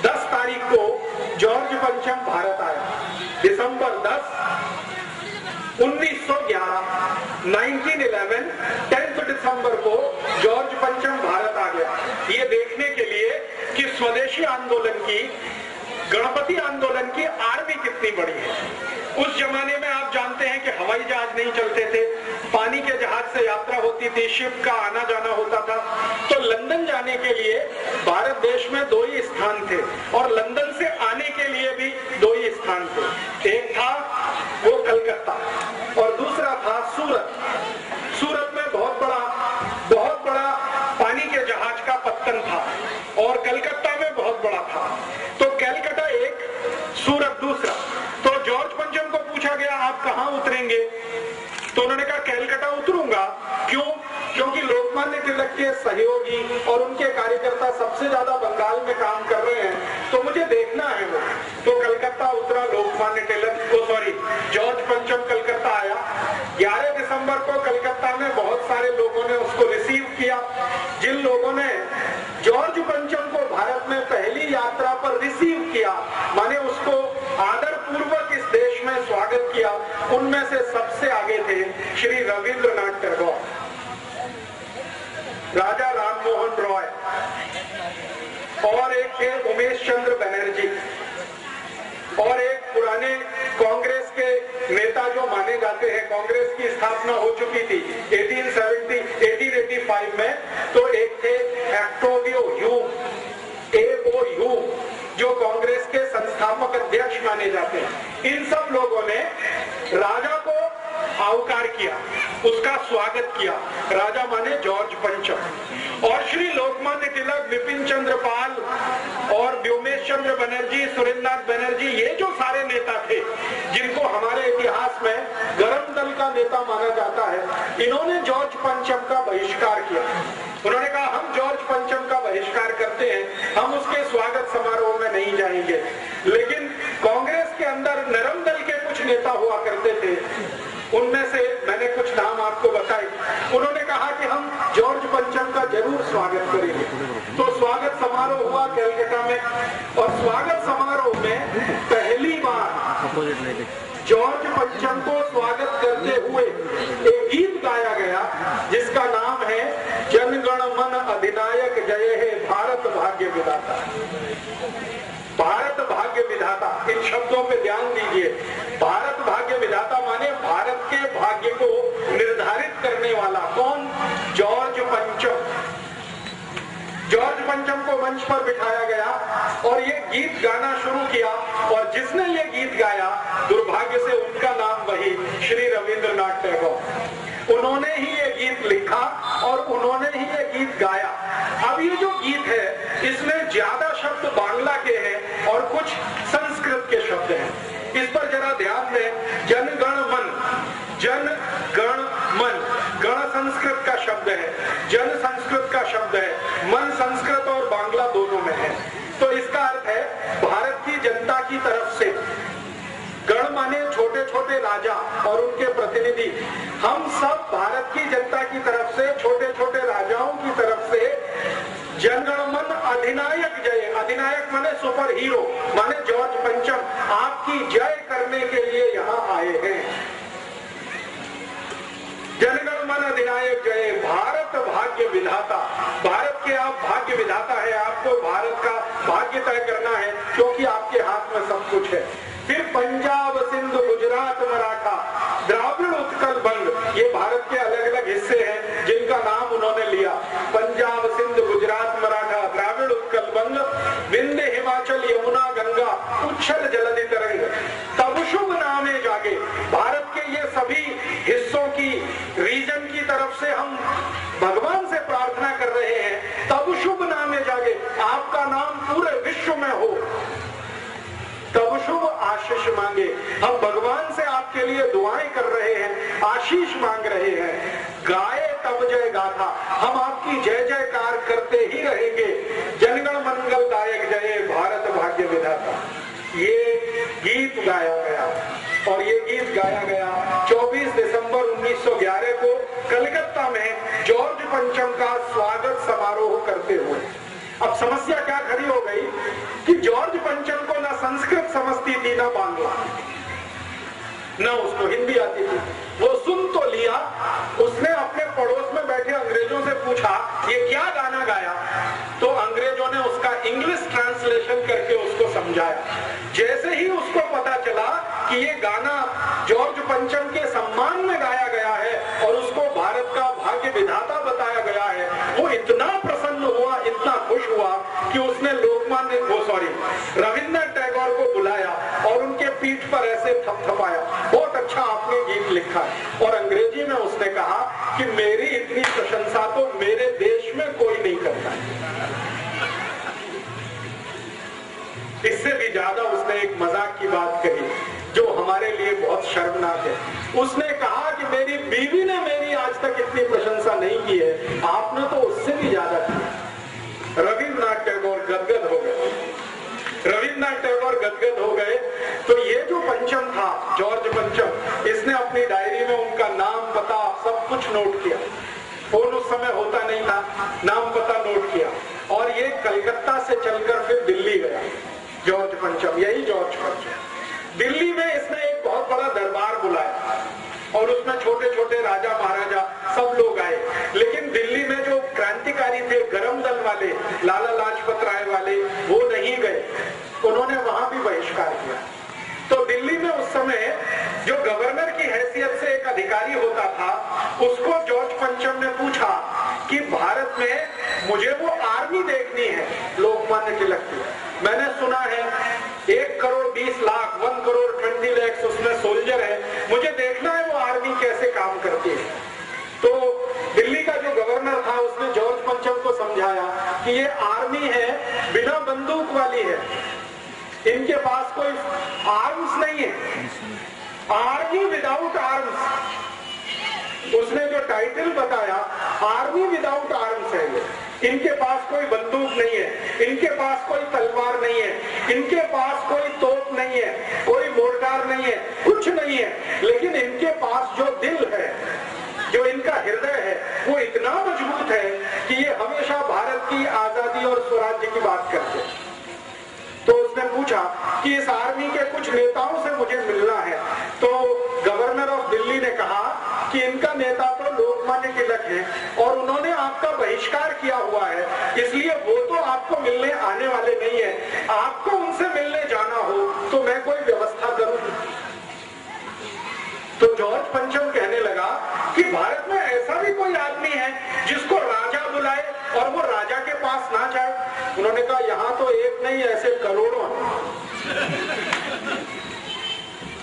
10 तारीख को जॉर्ज पंचम भारत आया। दिसंबर 10, 1911, 10 दिसंबर को जॉर्ज पंचम भारत आ गया, ये देखने के लिए कि स्वदेशी आंदोलन की, गणपति आंदोलन की आर्मी कितनी बड़ी है। उस जमाने में आप जानते हैं कि हवाई जहाज नहीं चलते थे, पानी के जहाज से यात्रा होती थी, शिप का आना जाना होता था। तो लंदन जाने के लिए भारत देश में 2 ही स्थान थे और लंदन से आने के लिए भी 2 ही स्थान थे। एक था वो कलकत्ता और दूसरा था सूरत। सूरत में बहुत बड़ा पानी के जहाज का पत्तन था और कलकत्ता में बहुत बड़ा था। तो कलकत्ता एक, सूरत दूसरा। तो जॉर्ज पंचम को पूछा गया आप कहाँ उतरेंगे? तो उन्होंने कहा कलकत्ता उतरूंगा। क्यों? क्योंकि लोकमान्य तिलक के सहयोगी और उनके कार्यकर्ता सबसे ज्यादा बंगाल में काम कर रहे हैं, तो मुझे देखना है वो। तो कलकत्ता उतरा लोकमान्य तिलक, जॉर्ज पंचम कलकत्ता आया। 11 दिसंबर को कलकत्ता में बहुत सारे लोगों ने उसको रिसीव किया। जिन लोगों ने जॉर्ज पंचम को भारत में पहली यात्रा पर रिसीव किया, माने उसको आदर पूर्वक इस देश में स्वागत किया, उनमें से सबसे आगे थे श्री रविंद्रनाथ टैगोर, राजा राममोहन रॉय और एक थे उमेश चंद्र बनर्जी और एक पुराने कांग्रेस के नेता जो माने जाते हैं, कांग्रेस की स्थापना हो चुकी थी 1885 में, तो एक थे एक्टोवियो ह्यूम, A.O. ह्यूम, जो कांग्रेस के संस्थापक अध्यक्ष माने जाते हैं। इन सब लोगों ने राजा को आवकार किया उसका स्वागत किया। राजा माने जॉर्ज पंचम। और श्री लोकमान्य तिलक, विपिन चंद्र पाल और व्योमेश चंद्र बनर्जी, सुरेंद्रनाथ बनर्जी, ये जो सारे नेता थे जिनको हमारे इतिहास में गरम दल का नेता माना जाता है, इन्होंने जॉर्ज पंचम का बहिष्कार किया। उन्होंने कहा हम जॉर्ज पंचम का बहिष्कार करते हैं, हम उसके स्वागत समारोह में नहीं जाएंगे। लेकिन कांग्रेस के अंदर नरम दल के कुछ नेता हुआ करते थे, उनमें से मैंने कुछ नाम आपको बताए। उन्होंने कहा कि हम जॉर्ज पंचम का जरूर स्वागत करेंगे। तो स्वागत समारोह हुआ कलकत्ता में, और स्वागत समारोह में पहली बार जॉर्ज पंचम को स्वागत करते हुए एक गीत गाया गया जिसका नाम है जनगण मन अधिनायक जय हे भारत भाग्य विधाता। भारत भाग्य विधाता, इन शब्दों पे ध्यान दीजिए। भारत भाग्य विधाता माने भारत के भाग्य को निर्धारित करने वाला कौन? जॉर्ज पंचम। जॉर्ज पंचम को मंच पर बिठाया गया और ये गीत गाना शुरू किया, और जिसने ये गीत गाया दुर्भाग्य से उनका नाम वही श्री रविंद्रनाथ टैगोर। उन्होंने ही ये गीत लिखा और उन्होंने ही ये गीत गाया। अब ये जो गीत है इसमें ज्यादा शब्द बांग्ला के हैं और कुछ संस्कृत के शब्द हैं। इस पर जरा ध्यान दें। जनगण मन, जन गण मन, गण संस्कृत का शब्द है, जन संस्कृत का शब्द है, मन संस्कृत और बांग्ला दोनों में है। तो इसका अर्थ है भारत की जनता की तरफ से, गण माने छोटे छोटे राजा और उनके प्रतिनिधि, हम सब भारत की जनता की तरफ से, छोटे छोटे राजाओं की तरफ से जनगण मन अधिनायक जय, अधिनायक माने सुपर हीरो, माने जॉर्ज पंचम आपकी जय करने के लिए यहाँ आए हैं। जनगण मन अधिनायक जय, भारत भाग्य विधाता। भारत के आप भाग्य विधाता है, आपको भारत का भाग्य तय करना है क्योंकि आपके हाथ में सब कुछ है। फिर पंजाब, सिंध, गुजरात, मराठा, द्राविड़, उत्कल, बंग, ये भारत के अलग अलग हिस्से हैं जिनका नाम उन्होंने लिया। पंजाब, सिंध, गुजरात, मराठा, द्राविड़, उत्कल, बंग, विंध्य, हिमाचल, यमुना, गंगा, उच्छल जलधि तरंग, तब शुभ नामे जागे। भारत के ये सभी हिस्सों की, रीजन की तरफ से हम भगवान से प्रार्थना कर रहे हैं, तब शुभ नामे जागे, आपका नाम पूरे विश्व में हो, तब शुभ आशीष मांगे। हम भगवान से आपके लिए दुआएं कर रहे हैं, आशीष मांग रहे हैं। गाए तब जय गाथा, हम आपकी जय जयकार करते ही रहेंगे। जनगण मंगलदायक जय, भारत भाग्य विधाता। ये गीत गाया गया, और ये गीत गाया गया 24 दिसंबर 1911 को कलकत्ता में जॉर्ज पंचम का स्वागत समारोह करते हुए। अब समस्या क्या खड़ी हो गई कि जॉर्ज पंचम को ना संस्कृत समझती थी ना बांग्ला, ना उसको हिंदी आती थी। वो सुन तो लिया, उसने अपने पड़ोस में बैठे अंग्रेजों से पूछा ये क्या गाना गाया, तो अंग्रेजों ने उसका इंग्लिश ट्रांसलेशन करके उसको समझाया। जैसे ही उसको पता चला कि ये गाना जॉर्ज पंचम के सम्मान में गाया गया है और उसको भारत का भाग्य विधाता बताया गया है, वो इतना प्रसन्न हुआ, इतना खुश हुआ कि उसने लोकमान्य रविंद्रनाथ टैगोर को बुलाया और उनके पीठ पर ऐसे थपथपाया, बहुत अच्छा आपने गीत लिखा है। और अंग्रेजी में उसने कहा कि मेरी इतनी प्रशंसा तो मेरे देश में कोई नहीं करता। इससे भी ज्यादा उसने एक मजाक की बात कही जो हमारे लिए बहुत शर्मनाक है। उसने कहा कि मेरी बीवी ने मेरी आज तक इतनी प्रशंसा नहीं की है, आपने तो उससे भी ज्यादा की। रविंद्रनाथ टैगोर गदगद हो गए। रविंद्रनाथ टैगोर गदगद हो गए तो ये जो पंचम था, जॉर्ज पंचम, इसने अपनी डायरी में उनका नाम, पता, सब कुछ नोट किया। फोन उस समय होता नहीं था, नाम पता नोट किया और ये कलकत्ता से चलकर फिर दिल्ली गया। जॉर्ज पंचम, यही जॉर्ज पंचम। दिल्ली में इसने एक बहुत बड़ा दरबार बुलाया और उसमें छोटे छोटे राजा महाराजा सब लोग आए। लेकिन दिल्ली में जो क्रांतिकारी थे, गरम दल वाले, लाला लाजपत राय वाले, वो नहीं गए, उन्होंने वहां भी बहिष्कार किया। तो दिल्ली में उस समय जो गवर्नर की हैसियत से एक अधिकारी होता था, उसको जॉर्ज पंचम ने पूछा कि भारत में मुझे वो आर्मी देखनी है लोकमान्य तिलक की। मैंने सुना है 1 करोड़ 20 लाख, 1 करोड़ 20 लाख उसमें सोल्जर है, मुझे देखना है वो आर्मी कैसे काम करती है। तो दिल्ली का जो गवर्नर था उसने जॉर्ज पंचम को समझाया कि ये आर्मी है, बिना बंदूक वाली है, इनके पास कोई आर्म्स नहीं है, आर्मी विदाउट आर्म्स। उसने जो टाइटल बताया, आर्मी विदाउट आर्म्स है ये। इनके पास कोई बंदूक नहीं है, इनके पास कोई तलवार नहीं है, इनके पास कोई तोप नहीं है, कोई मोर्टार नहीं है, कुछ नहीं है, लेकिन इनके पास जो दिल है, जो इनका हृदय है, वो इतना मजबूत है कि ये हमेशा भारत की आजादी और स्वराज्य की बात करते हैं। तो उसने पूछा कि इस आर्मी के कुछ नेताओं से मुझे मिलना है। तो गवर्नर ऑफ दिल्ली ने कहा कि इनका नेता तो लोकमान्य तिलक है और उन्होंने आपका बहिष्कार किया हुआ है, इसलिए वो तो आपको मिलने आने वाले नहीं है। आपको उनसे मिलने जाना हो तो मैं कोई व्यवस्था करूं। तो जॉर्ज पंचम कहने लगा कि भारत में ऐसा भी कोई आदमी है जिसको राजा बुलाए और वो राजा के पास ना जाए। उन्होंने कहा यहाँ तो एक नहीं, ऐसे करोड़ों हैं।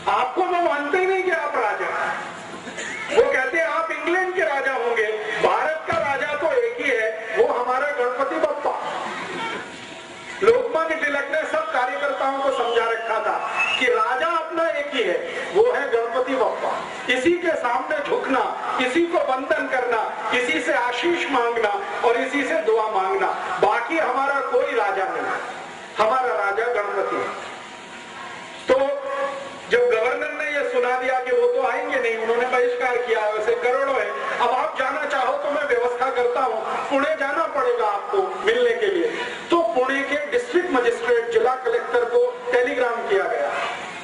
आपको वो मानते ही नहीं कि आप राजा। वो कहते हैं आप इंग्लैंड के राजा होंगे, भारत का राजा तो एक ही है, वो हमारा गणपति बप्पा। लोकमान्य तिलक ने सब कार्यकर्ताओं को समझा रखा था कि राजा अपना एक ही है, वो है गणपति बप्पा। इसी के सामने झुकना, इसी को वंदन करना, इसी से आशीष मांगना और इसी से दुआ मांगना, बाकी हमारा कोई राजा नहीं, हमारा राजा गणपति है। तो जब गवर्नर ने यह सुना दिया कि वो तो आएंगे नहीं, उन्होंने बहिष्कार किया, वैसे करोड़ों है, अब आप जाना चाहो तो मैं व्यवस्था करता हूँ, पुणे जाना पड़ेगा आपको मिलने के लिए। तो पुणे के डिस्ट्रिक्ट मजिस्ट्रेट, जिला कलेक्टर को टेलीग्राम किया गया।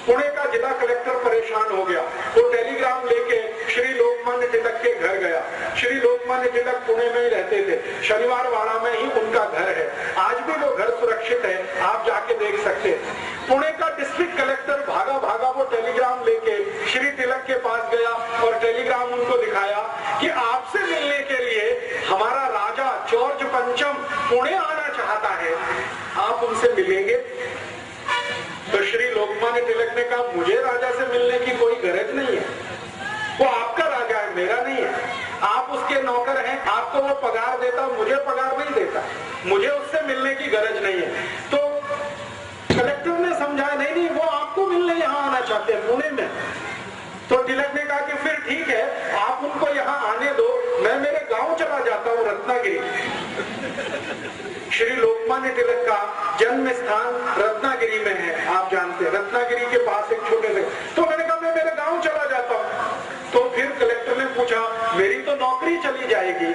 पुणे का जिला कलेक्टर परेशान हो गया, वो टेलीग्राम लेके श्री लोकमान्य तिलक के घर गया। श्री लोकमान्य तिलक पुणे में ही रहते थे, शनिवार वाड़ा में ही उनका घर है, आज भी वो घर सुरक्षित है, आप जाके देख सकते हैं। पुणे का डिस्ट्रिक्ट कलेक्टर भागा भागा वो टेलीग्राम लेके श्री तिलक के पास गया और टेलीग्राम उनको दिखाया कि आपसे मिलने के लिए हमारा राजा जॉर्ज पंचम पुणे आना चाहता है, आप उनसे मिलेंगे? तो श्री लोकमान्य तिलक ने कहा मुझे राजा से मिलने की कोई गरज नहीं है, वो आपका राजा है, मेरा नहीं है, आप उसके नौकर हैं, आपको वो पगार देता, मुझे पगार नहीं देता, मुझे उससे मिलने की गरज नहीं है। तो कलेक्टर ने समझाया नहीं, वो आपको मिलने यहाँ आना चाहते हैं पुणे में। तो तिलक ने कहा कि फिर ठीक है, आप उनको यहाँ आने दो, मैं मेरे गांव चला जाता हूँ रत्नागिरी। श्री लोकमान्य तिलक का जन्म स्थान रत्नागिरी में है, आप जानते हैं, रत्नागिरी के पास एक छोटे से। तो मैंने कहा मैं मेरे गांव चला जाता हूँ। तो फिर कलेक्टर ने पूछा मेरी तो नौकरी चली जाएगी।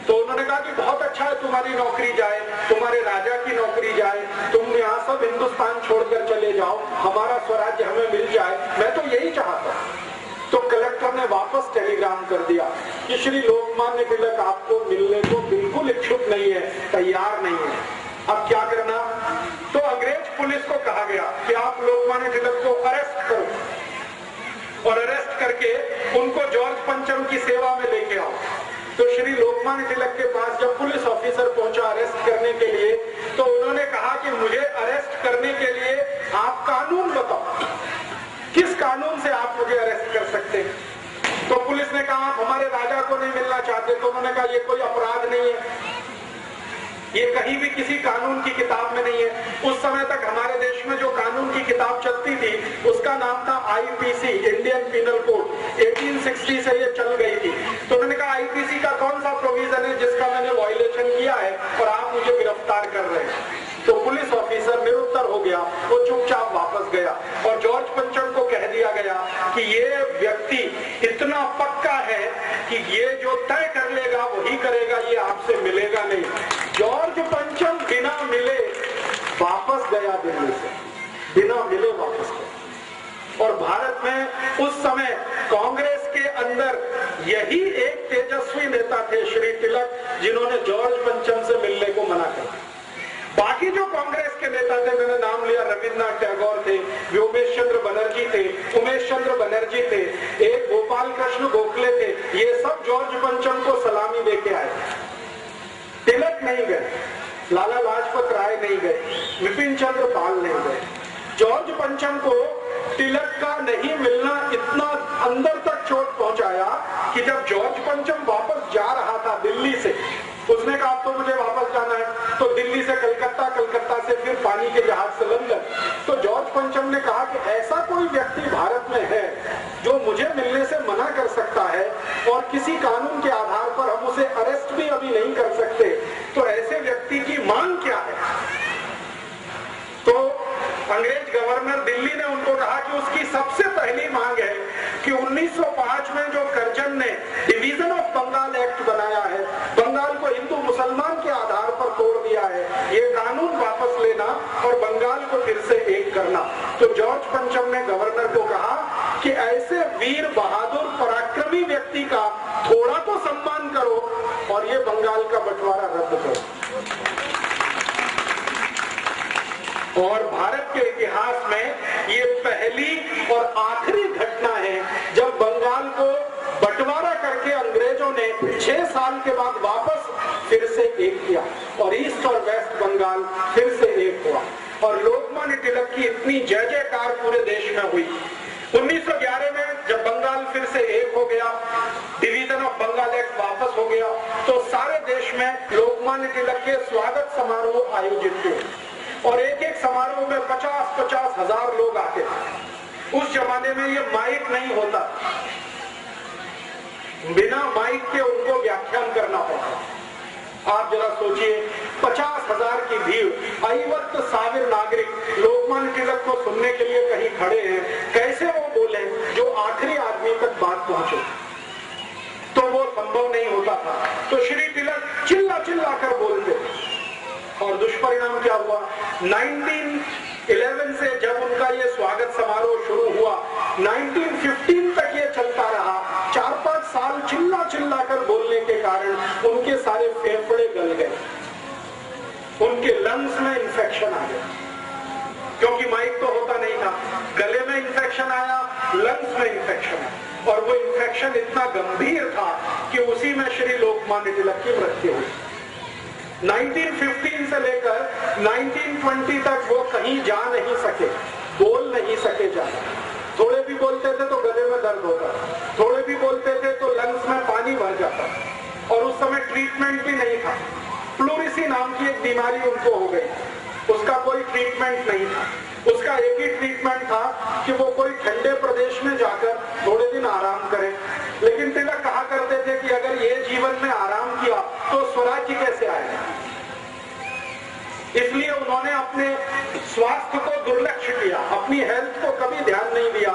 तो उन्होंने कहा कि बहुत अच्छा है तुम्हारी नौकरी जाए, तुम्हारे राजा की नौकरी जाए, तुम यहाँ सब हिंदुस्तान छोड़कर चले जाओ, हमारा स्वराज्य हमें मिल जाए, मैं तो यही चाहता हूँ। तो कलेक्टर ने वापस टेलीग्राम कर दिया कि श्री लोकमान्य तिलक आपको मिलने को बिल्कुल इच्छुक नहीं है, तैयार नहीं है, अब क्या करना? तो अंग्रेज पुलिस को कहा गया कि आप लोकमान्य तिलक को अरेस्ट करो और अरेस्ट करके उनको जॉर्ज पंचम की सेवा में लेके आओ। तो श्री लोकमान्य तिलक के पास जब पुलिस ऑफिसर पहुंचा अरेस्ट करने के लिए, तो उन्होंने कहा कि मुझे अरेस्ट करने के लिए आप कानून बताओ, किस कानून से आप मुझे अरेस्ट कर सकते हैं? तो पुलिस ने कहा आप हमारे राजा को नहीं मिलना चाहते। तो उन्होंने कहा ये कोई अपराध नहीं है, ये कहीं भी किसी कानून की किताब में नहीं है। उस समय तक हमारे देश में जो कानून की किताब चलती थी उसका नाम था आईपीसी, इंडियन पिनल कोड, 1860 से ये चल गई थी। तो उन्होंने कहा आईपीसी का कौन सा प्रोविजन है जिसका मैंने वायलेशन किया है और आप मुझे गिरफ्तार कर रहे हैं? तो पुलिस ऑफिसर निरुत्तर हो गया, वो चुपचाप वापस गया और जॉर्ज पंचम को कह दिया गया कि ये व्यक्ति इतना पक्का है कि ये जो तय कर लेगा वही करेगा, ये आपसे मिलेगा नहीं। जॉर्ज पंचम बिना मिले वापस गया दिल्ली से, बिना मिले वापस गया। और भारत में उस समय कांग्रेस के अंदर यही एक तेजस्वी नेता थे श्री तिलक, जिन्होंने जॉर्ज पंचम से मिलने को मना कर दिया। बाकी जो कांग्रेस के नेता थे, मैंने नाम लिया, रविन्द्रनाथ टैगोर थे, व्योमेश चंद्र बनर्जी थे, उमेश चंद्र बनर्जी थे, एक गोपाल कृष्ण गोखले थे, ये सब जॉर्ज पंचम को सलामी देके आए। तिलक नहीं गए, लाला लाजपत राय नहीं गए, विपिन चंद्र पाल नहीं गए। जॉर्ज पंचम को तिलक का नहीं मिलना इतना अंदर तक चोट पहुंचाया कि जब जॉर्ज पंचम वापस जा रहा था दिल्ली से, उसने कहा अब तो मुझे वापस जाना है, तो दिल्ली से कलकत्ता, कलकत्ता से फिर पानी के जहाज से लंदन। तो जॉर्ज पंचम ने कहा कि ऐसा कोई व्यक्ति भारत में है जो मुझे मिलने से मना कर सकता है और किसी कानून के आधार पर हम उसे अरेस्ट भी अभी नहीं कर सकते, तो ऐसे व्यक्ति की मांग क्या है? तो अंग्रेज गवर्नर दिल्ली ने उनको कहा कि उसकी सबसे पहली मांग है कि 1905 में जो कर्जन ने डिवीजन ऑफ बंगाल एक्ट बनाया है, बंगाल को हिंदू मुसलमान के आधार पर तोड़ दिया है, ये कानून वापस लेना और बंगाल को फिर से एक करना। तो जॉर्ज पंचम ने गवर्नर को कहा कि ऐसे वीर बहादुर पराक्रमी व्यक्ति का थोड़ा तो सम्मान करो और ये बंगाल का बंटवारा रद्द करो। और भारत के इतिहास में ये पहली और आखिरी घटना है जब बंगाल को बंटवारा करके अंग्रेजों ने 6 साल के बाद वापस फिर से एक किया और ईस्ट और वेस्ट बंगाल फिर से एक हुआ और लोकमान्य तिलक की इतनी जय जयकार पूरे देश में हुई। 1911 में जब बंगाल फिर से एक हो गया, डिवीजन ऑफ बंगाल एक्ट वापस हो गया, तो सारे देश में लोकमान्य तिलक के स्वागत समारोह आयोजित हुए और एक एक समारोह में 50-50 हजार लोग आते थे। उस जमाने में ये माइक नहीं होता, बिना माइक के उनको व्याख्यान करना पड़ता। आप जरा सोचिए, 50,000 की भीड़, 50,000 नागरिक लोकमान्य तिलक को सुनने के लिए कहीं खड़े हैं, कैसे वो बोले जो आखिरी आदमी तक बात पहुंचे? तो वो संभव नहीं होता था। तो श्री तिलक चिल्ला चिल्ला कर बोलते और दुष्परिणाम क्या हुआ? 1911 से जब उनका ये स्वागत समारोह शुरू हुआ, 1915 तक ये चलता रहा। 4-5 साल चिल्ला चिल्ला कर बोलने के कारण उनके सारे फेफड़े गल गए, उनके लंग्स में इंफेक्शन आ गया, क्योंकि माइक तो होता नहीं था। गले में इंफेक्शन आया, लंग्स में इंफेक्शन आया और वो इंफेक्शन इतना गंभीर था कि उसी में श्री लोकमान्य तिलक की मृत्यु हुई। 1915 से लेकर 1920 तक वो कहीं जा नहीं सके, बोल नहीं सके ज्यादा। थोड़े भी बोलते थे तो गले में दर्द होता, थोड़े भी बोलते थे तो लंग्स में पानी भर जाता और उस समय ट्रीटमेंट भी नहीं था। प्लूरिसी नाम की एक बीमारी उनको हो गई, उसका कोई ट्रीटमेंट नहीं था। उसका एक ही ट्रीटमेंट था कि वो कोई ठंडे प्रदेश में जाकर थोड़े दिन आराम करें। लेकिन तिलक कहा करते थे कि अगर ये जीवन में आराम किया तो स्वराज्य कैसे आएगा? इसलिए उन्होंने अपने स्वास्थ्य को दुर्लक्ष्य किया, अपनी हेल्थ को कभी ध्यान नहीं दिया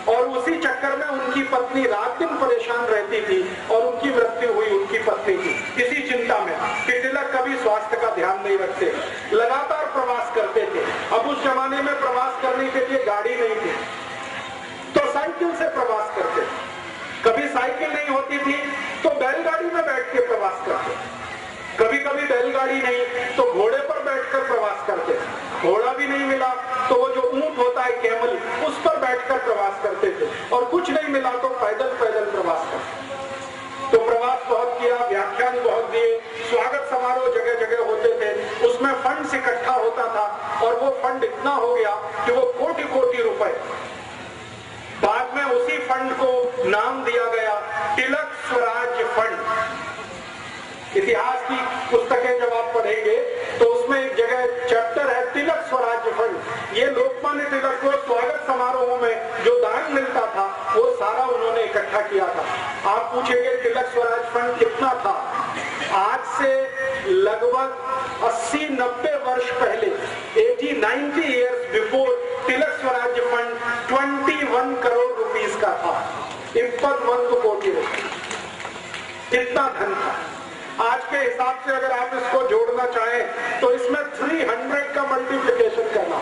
और उसी चक्कर में उनकी पत्नी रात दिन परेशान रहती थी और उनकी मृत्यु हुई उनकी पत्नी की, इसी चिंता में कि तिलक कभी स्वास्थ्य का ध्यान नहीं रखते, लगातार प्रवास करते थे। अब उस जमाने में प्रवास करने के लिए गाड़ी नहीं थी तो साइकिल से प्रवास करते, कभी साइकिल नहीं होती थी तो बैलगाड़ी में बैठ के प्रवास करते, कभी कभी बैलगाड़ी नहीं तो घोड़े पर बैठकर प्रवास करते, घोड़ा भी नहीं मिला तो वो जो ऊंट होता है कैमल, उस पर बैठकर प्रवास करते थे और कुछ नहीं मिला तो पैदल पैदल प्रवास करते। तो प्रवास बहुत किया, व्याख्यान बहुत दिए, स्वागत समारोह जगह जगह होते थे, उसमें फंड इकट्ठा होता था और वो फंड इतना हो गया कि वो कोटि-कोटि रुपए। बाद में उसी फंड को नाम दिया गया तिलक स्वराज फंड। इतिहास की पुस्तकें जब आप पढ़ेंगे तो उसमें एक जगह चैप्टर है तिलक स्वराज फंड। ये लोकमान्य तिलक को स्वागत समारोह में जो दान मिलता था वो सारा उन्होंने इकट्ठा किया था। आप पूछेंगे तिलक स्वराज फंड कितना था? आज से लगभग 80-90 वर्ष पहले, 80-90 ईयर्स बिफोर, तिलक स्वराज फंड 21 करोड़ रुपीस का था, 51 कोटि रुपए, इतना धन था। आज के हिसाब से अगर आप इसको जोड़ना चाहें तो इसमें 300 का मल्टीप्लिकेशन करना,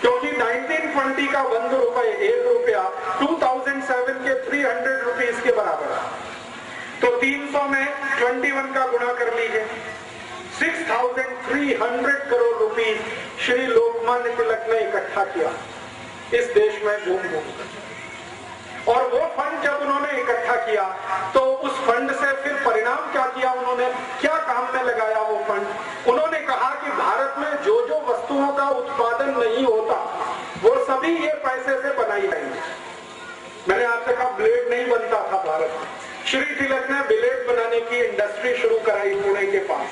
क्योंकि 1920 का 1 रुपए, 1 रुपया 2007 के 300 रुपीस के बराबर है। तो 300 में 21 का गुणा कर लीजिए, 6,300 करोड़ रुपीस श्री लोकमान्य तिलक ने इकट्ठा किया इस देश में घूम घूम कर। और वो फंड जब उन्होंने इकट्ठा किया तो उस फंड से फिर परिणाम क्या किया, उन्होंने क्या काम में लगाया वो फंड? उन्होंने कहा कि भारत में जो जो वस्तुओं का उत्पादन नहीं होता वो वो सभी ये पैसे से बनाई गई। मैंने आपसे कहा ब्लेड नहीं बनता था भारत में, श्री तिलक ने ब्लेड बनाने की इंडस्ट्री शुरू कराई पुणे के पास।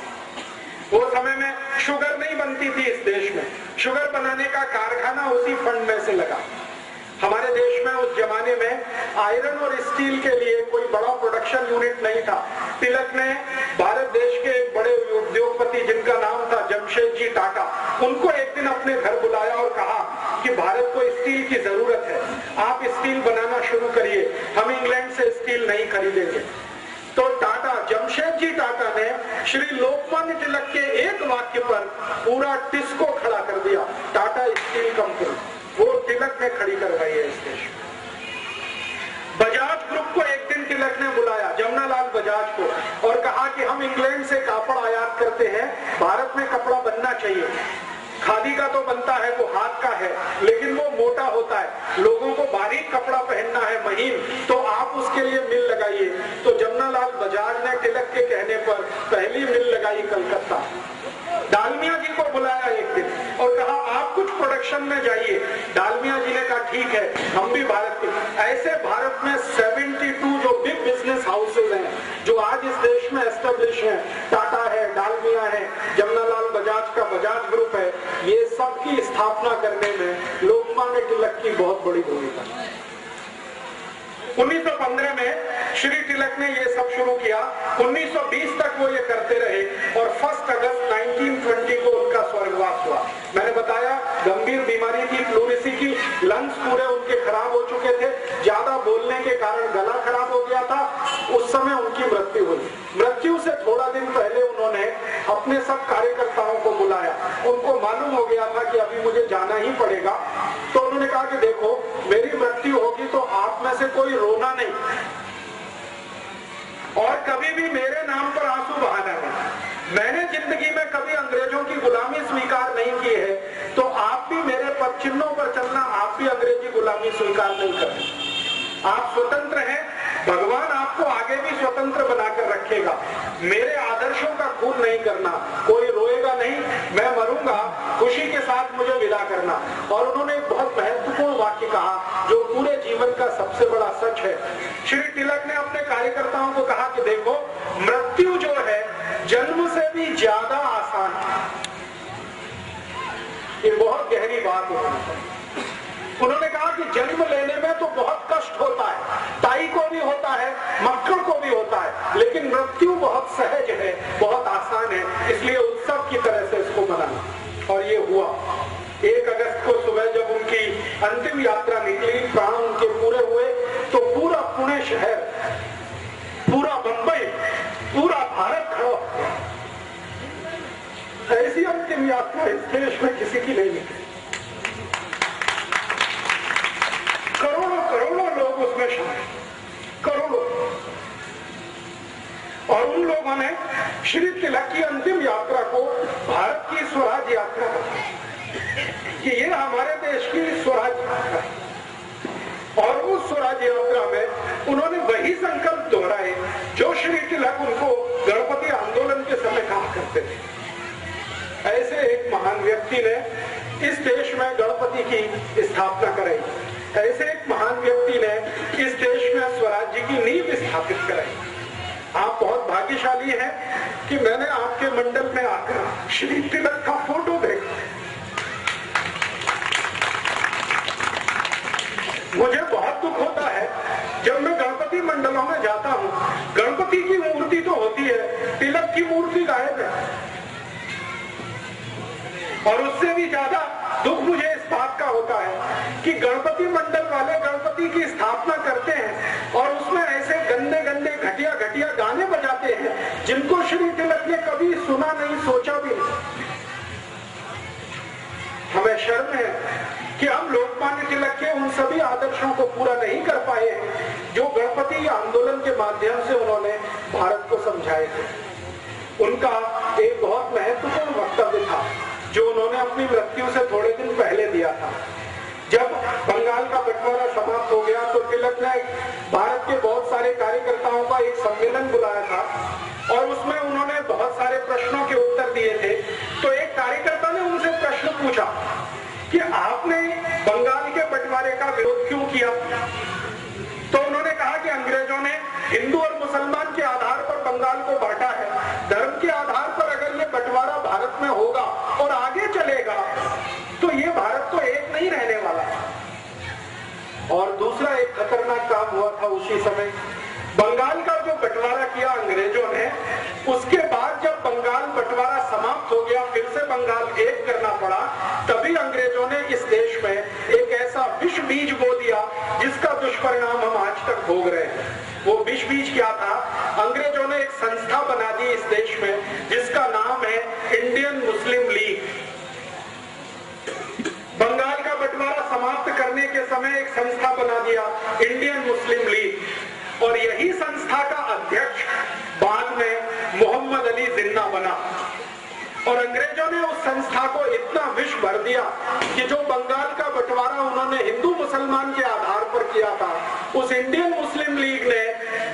वो समय में शुगर नहीं बनती थी इस देश में, शुगर बनाने का कारखाना उसी फंड में से लगा। हमारे देश में उस जमाने में आयरन और स्टील के लिए कोई बड़ा प्रोडक्शन यूनिट नहीं था। तिलक ने भारत देश के एक बड़े उद्योगपति जिनका नाम था जमशेद जी टाटा, उनको एक दिन अपने घर बुलाया और कहा कि भारत को स्टील की जरूरत है, आप स्टील बनाना शुरू करिए, हम इंग्लैंड से स्टील नहीं खरीदेंगे। तो टाटा, जमशेद जी टाटा ने श्री लोकमान्य तिलक के एक वाक्य पर पूरा टिस्को खड़ा कर दिया, टाटा स्टील कंपनी, वो तिलक ने खड़ी करवाई है इस देश में। बजाज ग्रुप को एक दिन तिलक ने बुलाया, जमनालाल बजाज को, और कहा कि हम इंग्लैंड से कापड़ आयात करते हैं, भारत में कपड़ा बनना चाहिए। खादी का तो बनता है, वो हाथ का है, लेकिन वो मोटा होता है, लोगों को बारीक कपड़ा पहनना है, महीन, तो आप उसके लिए मिल लगाइए। तो जमनालाल बजाज ने तिलक के कहने पर पहली मिल लगाई कलकत्ता। डालमिया जी को बुलाया एक दिन और कहा आप कुछ प्रोडक्शन में जाइए। डालमिया जी ने कहा ठीक है, हम भी भारत के। ऐसे भारत में 72 जो बिग बिजनेस हाउसेज हैं जो आज इस देश में एस्टेब्लिश हैं, टाटा है, डालमिया है, जमनालाल बजाज का बजाज ग्रुप है, ये सब की स्थापना करने में लोकमान्य तिलक की बहुत बड़ी भूमिका है। 1915 में श्री तिलक ने ये सब शुरू किया, 1920 तक वो ये करते रहे और 1 अगस्त 1920 को उनका स्वर्गवास हुआ। मैंने बताया गंभीर बीमारी थी प्लूरिसी की, लंग्स पूरे उनके खराब हो चुके थे, ज्यादा बोलने के कारण गला खराब हो गया था, उस समय उनकी मृत्यु हुई। मृत्यु से थोड़ा दिन पहले उन्होंने अपने सब कार्यकर्ताओं को बुलाया, उनको मालूम हो गया था कि अभी मुझे जाना ही पड़ेगा, तो उन्होंने कहा कि देखो मेरी मृत्यु होगी तो आप में से कोई रोना नहीं और कभी भी मेरे नाम पर आंसू बहाना नहीं। मैंने जिंदगी में कभी अंग्रेजों की गुलामी स्वीकार नहीं की है, तो आप भी मेरे पद चिन्हों पर चलना, आप भी अंग्रेजी गुलामी स्वीकार नहीं करें। आप स्वतंत्र हैं, भगवान आपको आगे भी स्वतंत्र बनाकर रखेगा। मेरे आदर्शों का खून नहीं करना, कोई रोएगा नहीं, मैं मरूंगा, खुशी के साथ मुझे विदा करना। और उन्होंने एक बहुत महत्वपूर्ण वाक्य कहा जो पूरे जीवन का सबसे बड़ा सच है। श्री तिलक ने अपने कार्यकर्ताओं को कहा कि देखो मृत्यु जो है जन्म से भी ज्यादा आसान है। ये बहुत गहरी बात है। उन्होंने कहा कि जन्म लेने में तो बहुत कष्ट होता है, ताई को भी होता है, मक्खड़ को भी होता है, लेकिन मृत्यु बहुत सहज है, बहुत आसान है, इसलिए उत्सव की तरह से इसको मनाना। और ये हुआ 1 अगस्त को सुबह जब उनकी अंतिम यात्रा निकली, प्राण उनके पूरे हुए, तो पूरा पुणे शहर, पूरा बंबई, पूरा भारत खड़ा हो गया। ऐसी अंतिम यात्रा इस देश में किसी की नहीं निकली। करोड़ों करोड़ों लोग उसमें शामिल, करोड़ों। और उन लोगों ने श्री तिलक की अंतिम यात्रा को भारत की स्वराज यात्रा बताई कि ये हमारे देश की स्वराज यात्रा है। और उस स्वराज यात्रा में उन्होंने वही संकल्प दोहराए जो श्री तिलक उनको गणपति आंदोलन के समय कहा करते थे। ऐसे एक महान व्यक्ति ने इस देश में गणपति की स्थापना कराई, ऐसे एक महान व्यक्ति ने इस देश में स्वराज्य की नींव स्थापित कराई। आप बहुत भाग्यशाली हैं कि मैंने आपके मंडल में आकर श्री तिलक का फोटो देखा। मुझे बहुत दुख होता है जब मैं गणपति मंडलों में जाता हूँ, गणपति की मूर्ति तो होती है, तिलक की मूर्ति गायब है। और उससे भी ज्यादा दुख मुझे इस बात का होता है कि गणपति मंडल वाले गणपति की स्थापना करते हैं और उसमें ऐसे गंदे गंदे घटिया घटिया गाने बजाते हैं जिनको श्री तिलक ने कभी सुना नहीं, सोचा भी नहीं। हमें शर्म है कि हम लोकमान्य तिलक के उन सभी आदर्शों को पूरा नहीं कर पाए हैं जो गणपति आंदोलन के माध्यम से उन्होंने भारत को समझाए थे। उनका एक बहुत महत्वपूर्ण वक्तव्य था जो उन्होंने अपनी मृत्यु से थोड़े दिन पहले दिया था। जब बंगाल का बंटवारा समाप्त हो गया तो तिलक ने भारत के बहुत सारे कार्यकर्ताओं का एक सम्मेलन बुलाया था और उसमें उन्होंने बहुत सारे प्रश्नों के उत्तर दिए थे। तो एक कार्यकर्ता ने उनसे प्रश्न पूछा कि आपने बंगाल हिंदू और मुसलमान के आधार पर बंगाल को बांटा है, धर्म के आधार पर अगर ये बंटवारा भारत में होगा और आगे चलेगा तो ये भारत तो एक नहीं रहने वाला। और दूसरा एक खतरनाक काम हुआ था उसी समय, बंगाल का जो बंटवारा किया अंग्रेजों ने, उसके बाद जब बंगाल बंटवारा समाप्त हो गया, फिर से बंगाल एक करना पड़ा, तभी अंग्रेजों ने इस देश में एक ऐसा विष बीज बो दिया जिसका दुष्परिणाम हम आज तक भोग रहे हैं। वो विष बीज क्या था? अंग्रेजों ने एक संस्था बना दी इस देश में जिसका नाम है इंडियन मुस्लिम लीग। बंगाल का बंटवारा समाप्त करने के समय एक संस्था बना दिया इंडियन मुस्लिम लीग, और यही संस्था का अध्यक्ष बाद में मोहम्मद अली जिन्ना बना। और अंग्रेजों ने उस संस्था को इतना विष भर दिया कि जो बंगाल का बंटवारा उन्होंने हिंदू मुसलमान के आधार पर किया था, उस इंडियन मुस्लिम लीग ने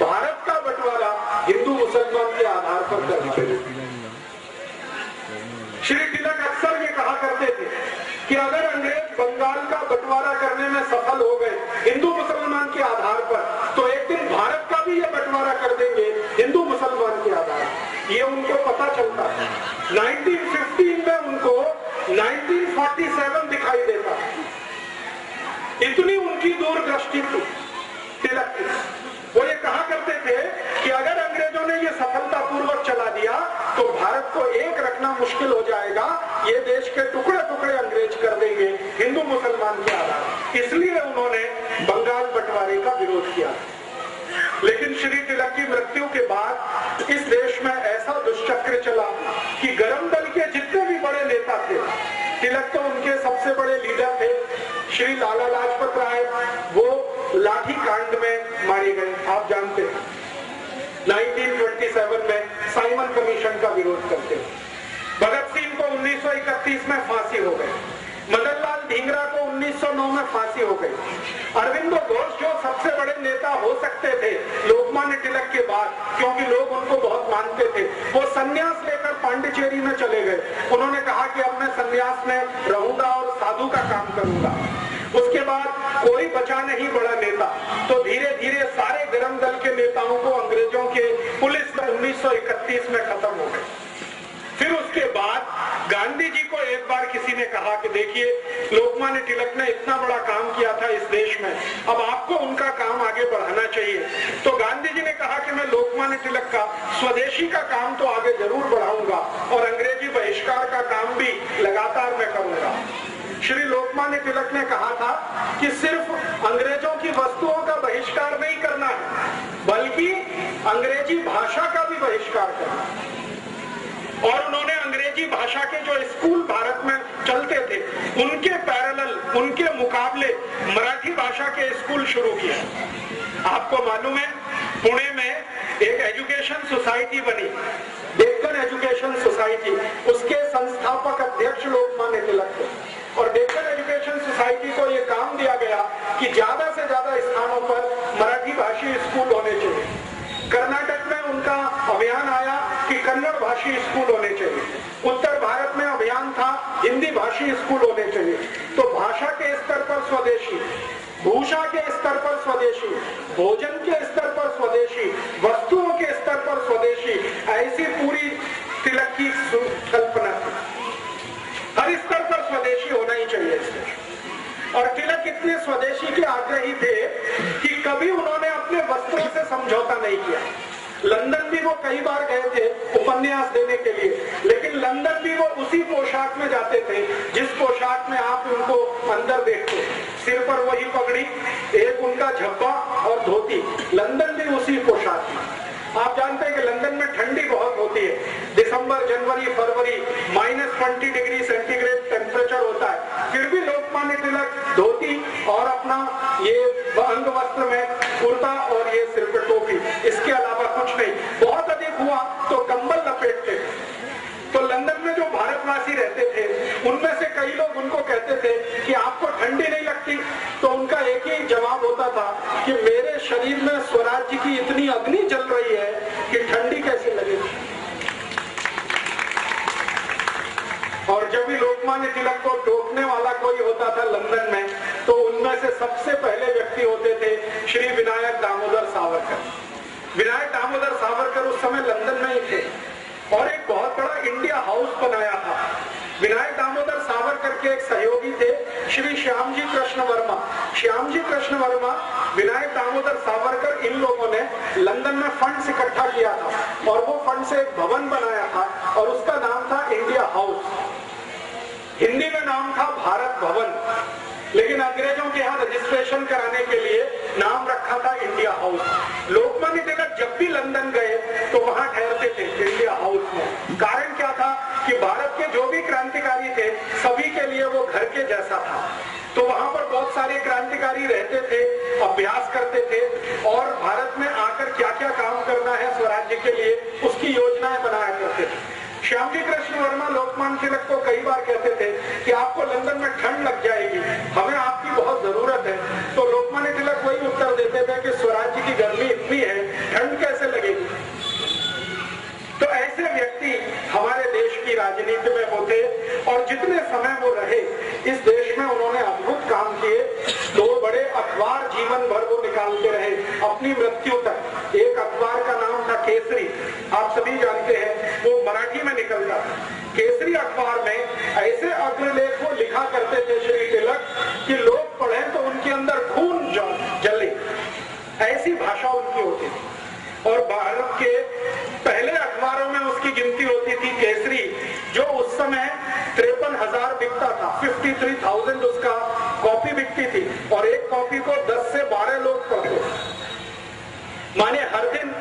भारत का बंटवारा हिंदू मुसलमान के आधार पर कर दिया। श्री तिलक अक्सर ये कहा करते थे कि अगर अंग्रेज बंगाल का बंटवारा करने में सफल हो गए हिंदू मुसलमान के आधार पर, तो एक दिन भारत का भी ये बंटवारा कर देंगे हिंदू मुसलमान के आधार पर। ये उनको पता चलता है। 1915 में उनको 1947 दिखाई देता, इतनी उनकी दूरदृष्टि थी तिलक की। वो ये कहा करते थे कि अगर अंग्रेजों ने ये सफलतापूर्वक चला दिया तो भारत को एक रखना मुश्किल हो जाएगा, ये देश के टुकड़े टुकड़े अंग्रेज कर देंगे हिंदू मुसलमान के आधार। इसलिए उन्होंने बंगाल बंटवारे का विरोध किया। लेकिन श्री तिलक की मृत्यु के बाद इस देश में ऐसा दुष्चक्र चला कि गरम दल के जितने भी बड़े नेता थे, तिलक तो उनके सबसे बड़े लीडर थे, श्री लाला लाजपत राय, वो लाठी कांड में मारे गए। आप जानते हैं 1927 में साइमन कमीशन का विरोध करते हैं। भगत सिंह को 1931 में फांसी हो गई, मदन लाल ढींगरा को 1909 में फांसी हो गई। अरविंदो घोष जो सबसे बड़े नेता हो सकते थे लोकमान्य तिलक के बाद, क्योंकि लोग उनको बहुत मानते थे, वो संन्यास लेकर पांडिचेरी में चले गए। उन्होंने कहा कि अब मैं संन्यास में रहूंगा और साधु का काम करूंगा। उसके बाद कोई बचा नहीं बड़ा नेता, तो धीरे धीरे सारे गरम दल के नेताओं को अंग्रेजों के पुलिस में 1931 में खत्म हो गए। फिर उसके बाद गांधी जी को एक बार किसी ने कहा कि देखिए लोकमान्य तिलक ने इतना बड़ा काम किया था इस देश में, अब आपको उनका काम आगे बढ़ाना चाहिए। तो गांधी जी ने कहा कि मैं लोकमान्य तिलक का स्वदेशी का काम तो आगे जरूर बढ़ाऊंगा और अंग्रेजी बहिष्कार का काम भी लगातार मैं करूंगा। श्री लोकमान्य तिलक ने कहा था कि सिर्फ अंग्रेजों की वस्तुओं का बहिष्कार नहीं करना है, बल्कि अंग्रेजी भाषा का भी बहिष्कार करना है। और उन्होंने अंग्रेजी भाषा के जो स्कूल भारत में चलते थे उनके पैरेलल, उनके मुकाबले मराठी भाषा के स्कूल शुरू किए। आपको मालूम है पुणे में एक एजुकेशन सोसाइटी बनी, डेक्कन एजुकेशन सोसाइटी, उसके संस्थापक अध्यक्ष लोकमान्य तिलक थे। और डेक्कन एजुकेशन सोसाइटी को यह काम दिया गया कि ज्यादा से ज्यादा स्थानों पर मराठी भाषी स्कूल होने चाहिए। कर्नाटक में उनका अभियान आया कि कन्नड़ भाषी स्कूल होने चाहिए। उत्तर भारत में अभियान था हिंदी भाषी स्कूल होने चाहिए। तो भाषा के स्तर पर स्वदेशी, भूषा के स्तर पर स्वदेशी, भोजन के स्तर पर स्वदेशी, वस्तुओं के स्तर पर स्वदेशी, ऐसी पूरी तिलक की कल्पना थी। हर स्तर पर स्वदेशी होना ही चाहिए इस देश। और तिलक इतने स्वदेशी के आग्रही थे कि कभी उन्होंने अपने वस्त्रों से समझौता नहीं किया। लंदन भी वो कई बार गए थे उपन्यास देने के लिए, लेकिन लंदन भी वो उसी पोशाक में जाते थे जिस पोशाक में आप उनको अंदर देखते। सिर पर वही पगड़ी, एक उनका झब्बा और धोती, लंदन भी उसी पोशाक में। आप जानते हैं कि लंदन में ठंडी बहुत होती है, दिसंबर, जनवरी, फरवरी -20 डिग्री सेंटीग्रेड टेम्परेचर होता है, फिर भी लोकमान्य तिलक धोती और अपना ये अंग वस्त्र में कुर्ता और ये सिर पर टोपी, इसके अलावा कुछ नहीं। बहुत अधिक हुआ तो कंबल लपेटते। तो लंदन में जो भारतवासी रहते थे उनमें से कई लोग उनको कहते थे कि आपको ठंडी नहीं लगती, तो उनका एक ही जवाब होता था कि मेरे शरीर में स्वराज्य की इतनी अग्नि जल रही है कि ठंडी कैसे लगेगी। और जब भी लोकमान्य तिलक को टोकने वाला कोई होता था लंदन में, तो उनमें से सबसे पहले व्यक्ति होते थे श्री विनायक दामोदर सावरकर। विनायक दामोदर सावरकर उस समय लंदन में ही थे और एक बहुत बड़ा इंडिया हाउस बनाया था। विनायक दामोदर सावरकर के एक सहयोगी थे श्री श्यामजी कृष्ण वर्मा। श्यामजी कृष्ण वर्मा, विनायक दामोदर सावरकर, इन लोगों ने लंदन में फंड्स इकट्ठा किया था और वो फंड से एक भवन बनाया था और उसका नाम था इंडिया हाउस। हिंदी में नाम था भारत भवन, लेकिन अंग्रेजों के यहाँ रजिस्ट्रेशन कराने के लिए नाम रखा था इंडिया हाउस। लोकमान्य तिलक जब भी लंदन गए तो वहां ठहरते थे इंडिया हाउस में। कारण क्या था कि भारत के जो भी क्रांतिकारी थे सभी के लिए वो घर के जैसा था। तो वहां पर बहुत सारे क्रांतिकारी रहते थे, अभ्यास करते थे और भारत में आकर क्या क्या काम करना है स्वराज्य के लिए उसकी योजनाएं बनाया करते थे। श्यामजी कृष्ण वर्मा लोकमान्य तिलक को कई बार कहते थे कि आपको लंदन में ठंड लग जाएगी, हमें आपकी बहुत जरूरत है। तो लोकमान्य तिलक वही उत्तर देते थे कि स्वराज्य की गर्मी इतनी है, ठंड कैसे लगेगी। तो ऐसे व्यक्ति हमारे देश की राजनीति में होते और जितने समय वो रहे इस देश में उन्होंने अद्भुत काम किए। 2 बड़े अखबार जीवन भर वो निकालते रहे अपनी मृत्यु तक। एक अखबार का नाम था केसरी, आप सभी जानते हैं, वो मराठी में निकलता था। केसरी अखबार में ऐसे अग्रलेख वो लिखा करते थे श्री तिलक कि लोग पढ़े तो उनके अंदर खून जले, ऐसी भाषा उनकी होती थी। और भारत के पहले अखबारों में उसकी गिनती होती थी केसरी, जो उस समय 53,000 बिकता था। 53,000 उसका कॉपी बिकती थी और एक कॉपी को 10 से 12 लोग पढ़ते, माने हर दिन